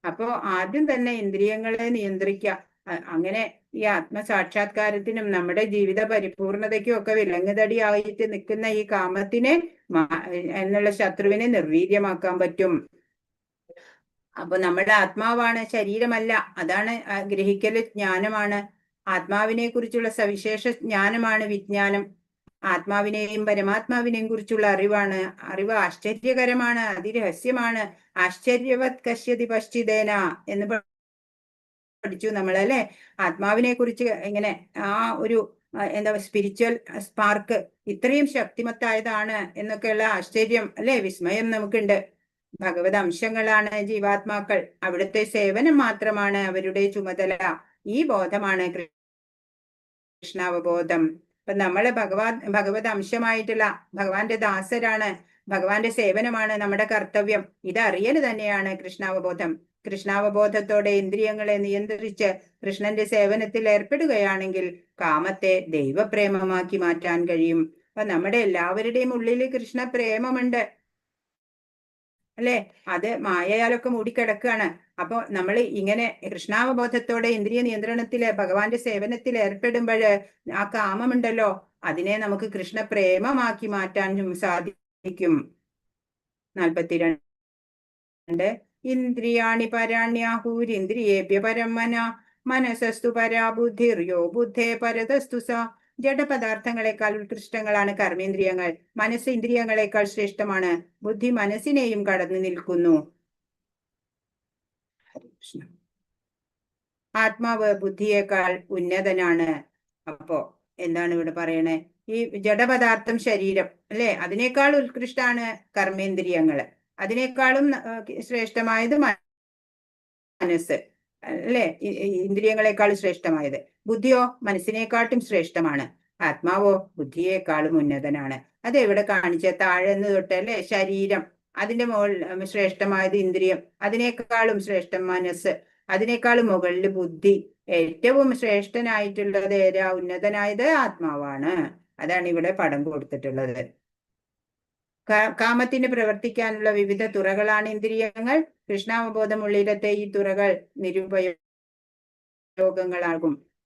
അപ്പോ ആദ്യം തന്നെ ഇന്ദ്രിയങ്ങളെ നിയന്ത്രിക്കുക. അങ്ങനെ ഈ ആത്മസാക്ഷാത്കാരത്തിനും നമ്മുടെ ജീവിത പരിപൂർണതയ്ക്കും ഒക്കെ വിലങ്ങുതടിയായിട്ട് നിൽക്കുന്ന ഈ കാമത്തിനെ എന്നുള്ള ശത്രുവിനെ നിർവീര്യമാക്കാൻ പറ്റും. അപ്പൊ നമ്മുടെ ആത്മാവാണ്, ശരീരമല്ല. അതാണ് ഗ്രഹിക്കല് ജ്ഞാനമാണ്. ആത്മാവിനെ കുറിച്ചുള്ള സവിശേഷ ജ്ഞാനമാണ് വിജ്ഞാനം. ആത്മാവിനെയും പരമാത്മാവിനെയും കുറിച്ചുള്ള അറിവ് ആശ്ചര്യകരമാണ്, അതിരഹസ്യമാണ്. ആശ്ചര്യവത് കശ്യതി പശ്ചിതേന എന്ന് പഠിച്ചു നമ്മളല്ലേ? ആത്മാവിനെ കുറിച്ച് ഇങ്ങനെ ആ ഒരു സ്പിരിച്വൽ സ്പാർക്ക് ഇത്രയും ശക്തിമത്തായതാണ് എന്നൊക്കെയുള്ള ആശ്ചര്യം, അല്ലെ, വിസ്മയം നമുക്കുണ്ട്. ഭഗവത് അംശങ്ങളാണ് ജീവാത്മാക്കൾ. അവിടുത്തെ സേവനം മാത്രമാണ് അവരുടെ ചുമതല. ഈ ബോധമാണ് കൃഷ്ണാവബോധം. അപ്പൊ നമ്മള് ഭഗവത് അംശമായിട്ടുള്ള ഭഗവാന്റെ ദാസരാണ്. ഭഗവാന്റെ സേവനമാണ് നമ്മുടെ കർത്തവ്യം. ഇതറിയല് തന്നെയാണ് കൃഷ്ണാവബോധം. കൃഷ്ണാവബോധത്തോടെ ഇന്ദ്രിയങ്ങളെ നിയന്ത്രിച്ച് കൃഷ്ണന്റെ സേവനത്തിൽ ഏർപ്പെടുകയാണെങ്കിൽ കാമത്തെ ദൈവപ്രേമമാക്കി മാറ്റാൻ കഴിയും. അപ്പൊ നമ്മുടെ എല്ലാവരുടെയും ഉള്ളിൽ കൃഷ്ണ പ്രേമമുണ്ട്, അല്ലെ? അത് മായയാലൊക്കെ മൂടിക്കിടക്കുകയാണ്. അപ്പൊ നമ്മൾ ഇങ്ങനെ കൃഷ്ണാവബോധത്തോടെ ഇന്ദ്രിയ നിയന്ത്രണത്തില് ഭഗവാന്റെ സേവനത്തിൽ ഏർപ്പെടുമ്പോൾ ആ കാമമുണ്ടല്ലോ, അതിനെ നമുക്ക് കൃഷ്ണ പ്രേമമാക്കി മാറ്റാൻ സാധിക്കും. 42 ഇന്ദ്രിയാണി പരാണ്യാഹൂരിന്ദ്രിയേഭ്യ പരം മനസസ്തു പരാ ബുദ്ധിർയോ ബുദ്ധേ പരതസ്തു സ. ജഡപദാർത്ഥങ്ങളെക്കാൾ ഉത്കൃഷ്ടങ്ങളാണ് കർമ്മേന്ദ്രിയങ്ങൾ. മനസ്സ് ഇന്ദ്രിയങ്ങളെക്കാൾ ശ്രേഷ്ഠമാണ്. ബുദ്ധി മനസ്സിനെയും കടന്നു നിൽക്കുന്നു. ആത്മാവ് ബുദ്ധിയേക്കാൾ ഉന്നതനാണ്. അപ്പോ എന്താണ് ഇവിടെ പറയണേ? ഈ ജഡപദാർത്ഥം ശരീരം, അല്ലെ, അതിനേക്കാൾ ഉത്കൃഷ്ടാണ് കർമ്മേന്ദ്രിയങ്ങള്. അതിനേക്കാളും ശ്രേഷ്ഠമായത് മനസ്സ്, അല്ലെ, ഇന്ദ്രിയങ്ങളെക്കാളും ശ്രേഷ്ഠമായത്. ബുദ്ധിയോ മനസ്സിനെക്കാട്ടും ശ്രേഷ്ഠമാണ്. ആത്മാവോ ബുദ്ധിയെക്കാളും ഉന്നതനാണ്. അതെവിടെ കാണിച്ച? താഴെന്ന് തൊട്ട്, അല്ലെ, ശരീരം, അതിന്റെ മുകളിൽ ശ്രേഷ്ഠമായത് ഇന്ദ്രിയം, അതിനേക്കാളും ശ്രേഷ്ഠം മനസ്സ്, അതിനേക്കാളും മുകളിൽ ബുദ്ധി. ഏറ്റവും ശ്രേഷ്ഠനായിട്ടുള്ളത് ഏതാ? ഉന്നതനായത് ആത്മാവാണ്. അതാണ് ഇവിടെ പടം കൊടുത്തിട്ടുള്ളത്. കാമത്തിന് പ്രവർത്തിക്കാനുള്ള വിവിധ തുറകളാണ് ഇന്ദ്രിയങ്ങൾ. കൃഷ്ണാവബോധമുള്ളിടത്തെ ഈ തുറകൾ നിരുപയോഗങ്ങളാകും.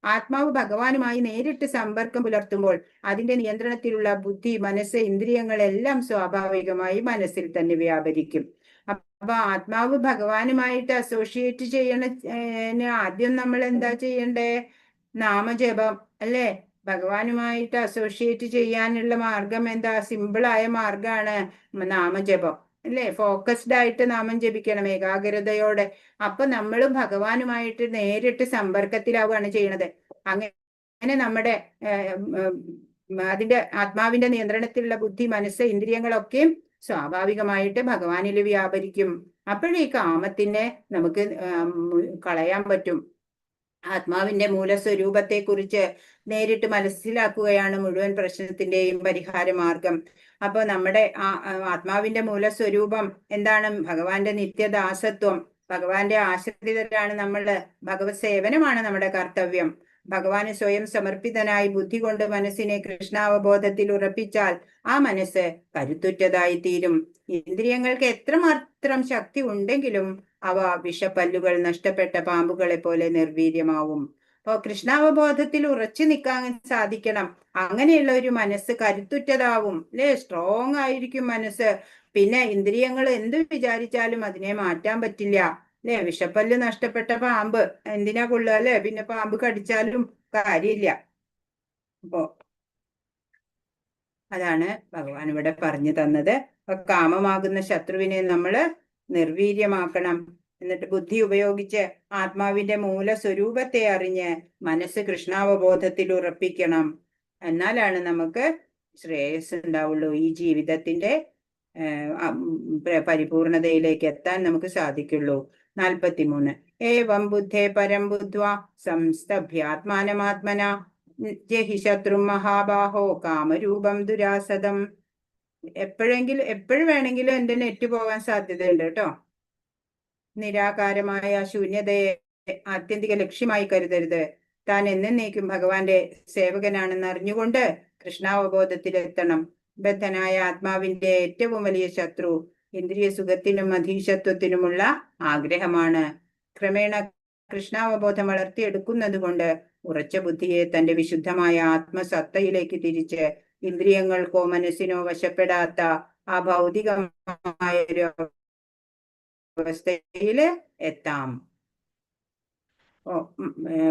ആത്മാവ് ഭഗവാനുമായി നേരിട്ട് സമ്പർക്കം പുലർത്തുമ്പോൾ അതിന്റെ നിയന്ത്രണത്തിലുള്ള ബുദ്ധി, മനസ്സ്, ഇന്ദ്രിയങ്ങളെല്ലാം സ്വാഭാവികമായി മനസ്സിൽ തന്നെ വ്യാപരിക്കും. അപ്പൊ ആത്മാവ് ഭഗവാനുമായിട്ട് അസോസിയേറ്റ് ചെയ്യണ ആദ്യം നമ്മൾ എന്താ ചെയ്യണ്ടേ? നാമജപം, അല്ലെ? ഭഗവാനുമായിട്ട് അസോസിയേറ്റ് ചെയ്യാനുള്ള മാർഗം എന്താ? സിമ്പിളായ മാർഗമാണ് നാമജപം, അല്ലെ? ഫോക്കസ്ഡ് ആയിട്ട് നാമം ജപിക്കണം, ഏകാഗ്രതയോടെ. അപ്പൊ നമ്മൾ ഭഗവാനുമായിട്ട് നേരിട്ട് സമ്പർക്കത്തിലാവുകയാണ് ചെയ്യണത്. അങ്ങനെ നമ്മുടെ അതിന്റെ ആത്മാവിന്റെ നിയന്ത്രണത്തിലുള്ള ബുദ്ധി, മനസ്സ്, ഇന്ദ്രിയങ്ങളൊക്കെയും സ്വാഭാവികമായിട്ട് ഭഗവാനിൽ വ്യാപരിക്കും. അപ്പോഴേ കാമത്തിനെ നമുക്ക് കളയാൻ പറ്റും. ആത്മാവിന്റെ മൂലസ്വരൂപത്തെ കുറിച്ച് നേരിട്ട് മനസ്സിലാക്കുകയാണ് മുഴുവൻ പ്രശ്നത്തിന്റെയും പരിഹാര മാർഗം. അപ്പൊ നമ്മുടെ ആത്മാവിന്റെ മൂലസ്വരൂപം എന്താണ്? ഭഗവാന്റെ നിത്യദാസത്വം. ഭഗവാന്റെ ആശ്രിതരാണ് നമ്മള്. ഭഗവത് സേവനമാണ് നമ്മുടെ കർത്തവ്യം. ഭഗവാന് സ്വയം സമർപ്പിതനായി ബുദ്ധി കൊണ്ട് മനസ്സിനെ കൃഷ്ണാവബോധത്തിൽ ഉറപ്പിച്ചാൽ ആ മനസ്സ് കരുത്തുറ്റതായി തീരും. ഇന്ദ്രിയങ്ങൾക്ക് എത്രമാത്രം ശക്തി ഉണ്ടെങ്കിലും അവ വിഷപ്പല്ലുകൾ നഷ്ടപ്പെട്ട പാമ്പുകളെ പോലെ നിർവീര്യമാവും. അപ്പോ കൃഷ്ണാവബോധത്തിൽ ഉറച്ചു നിൽക്കാൻ സാധിക്കണം. അങ്ങനെയുള്ള ഒരു മനസ്സ് കരുത്തുറ്റതാവും, അല്ലെ? സ്ട്രോങ് ആയിരിക്കും മനസ്സ്. പിന്നെ ഇന്ദ്രിയങ്ങൾ എന്ത് വിചാരിച്ചാലും അതിനെ മാറ്റാൻ പറ്റില്ല, അല്ലെ? വിഷപ്പല്ല് നഷ്ടപ്പെട്ട പാമ്പ് എന്തിനാ കൊള്ളുക, അല്ലെ? പിന്നെ പാമ്പ് കടിച്ചാലും കാര്യമില്ല. അപ്പോ അതാണ് ഭഗവാൻ ഇവിടെ പറഞ്ഞു തന്നത്. അപ്പൊ കാമമാകുന്ന ശത്രുവിനെ നമ്മൾ നിർവീര്യമാക്കണം. എന്നിട്ട് ബുദ്ധി ഉപയോഗിച്ച് ആത്മാവിന്റെ മൂലസ്വരൂപത്തെ അറിഞ്ഞ് മനസ്സ് കൃഷ്ണാവബോധത്തിൽ ഉറപ്പിക്കണം. എന്നാലാണ് നമുക്ക് ശ്രേയസ് ഉണ്ടാവുള്ളൂ. ഈ ജീവിതത്തിന്റെ പരിപൂർണതയിലേക്ക് എത്താൻ നമുക്ക് സാധിക്കുള്ളൂ. 43 ഏവം ബുദ്ധേ പരം ബുദ്ധ്വാ സംസ്തഭ്യാത്മാനമാത്മന ജഹി ശത്രു മഹാബാഹോ കാമരൂപം ദുരാസദം. എപ്പോഴും വേണമെങ്കിലും എന്റെ നെറ്റ് പോകാൻ സാധ്യതയുണ്ട് കേട്ടോ. നിരാകാരമായ ശൂന്യതയെ ആത്യന്തിക ലക്ഷ്യമായി കരുതരുത്. താൻ എന്നേക്കും ഭഗവാന്റെ സേവകനാണെന്ന് അറിഞ്ഞുകൊണ്ട് കൃഷ്ണാവബോധത്തിലെത്തണം. ബദ്ധനായ ആത്മാവിന്റെ ഏറ്റവും വലിയ ശത്രു ഇന്ദ്രിയ സുഖത്തിനും അധീശത്വത്തിനുമുള്ള ആഗ്രഹമാണ്. ക്രമേണ കൃഷ്ണാവബോധം വളർത്തിയെടുക്കുന്നത് കൊണ്ട് ഉറച്ച ബുദ്ധിയെ തന്റെ വിശുദ്ധമായ ആത്മസത്തയിലേക്ക് തിരിച്ച് ഇന്ദ്രിയങ്ങൾക്കോ മനസ്സിനോ വശപ്പെടാത്ത ആ ഭൗതികമായ ഒരു അവസ്ഥയില് എത്താം.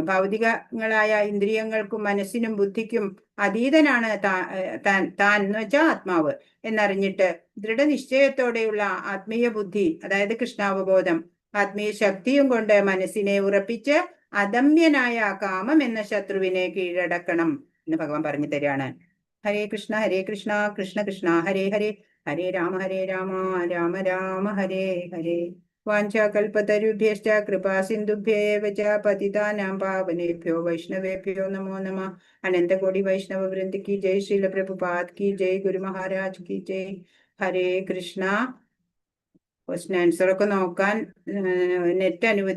ഭൗതികങ്ങളായ ഇന്ദ്രിയങ്ങൾക്കും മനസ്സിനും ബുദ്ധിക്കും അതീതനാണ് താൻ എന്ന് വെച്ചാൽ ആത്മാവ് എന്നറിഞ്ഞിട്ട് ദൃഢനിശ്ചയത്തോടെയുള്ള ആത്മീയ ബുദ്ധി, അതായത് കൃഷ്ണാവബോധം, ആത്മീയ ശക്തിയും കൊണ്ട് മനസ്സിനെ ഉറപ്പിച്ച് അദമ്യനായ കാമം എന്ന ശത്രുവിനെ കീഴടക്കണം എന്ന് ഭഗവാൻ പറഞ്ഞു തരികയാണ്. ഹരേ കൃഷ്ണ കൃഷ്ണ കൃഷ്ണ ഹരേ ഹരേ, ഹരേ രാമ രാമ രാമ ഹരേ ഹരേ. വാഞ്ചാകൽപതരുഭ്യശ്ച കൃപാ സിന്ധുഭ്യേവ ച പതിതാനാം പാവനേഭ്യോ വൈഷ്ണവേഭ്യോ നമോ നമഃ. അനന്തകോടി വൈഷ്ണവ വൃന്ദ की जय, श्रील प्रभुपाद की जय, ഗുരു മഹാരാജ് की जय. ഹരേ കൃഷ്ണ. ക്വസ്റ്റ്യൻ ആൻസർ ഒക്കെ നോക്കാൻ നെറ്റ് അനുവദിക്കും.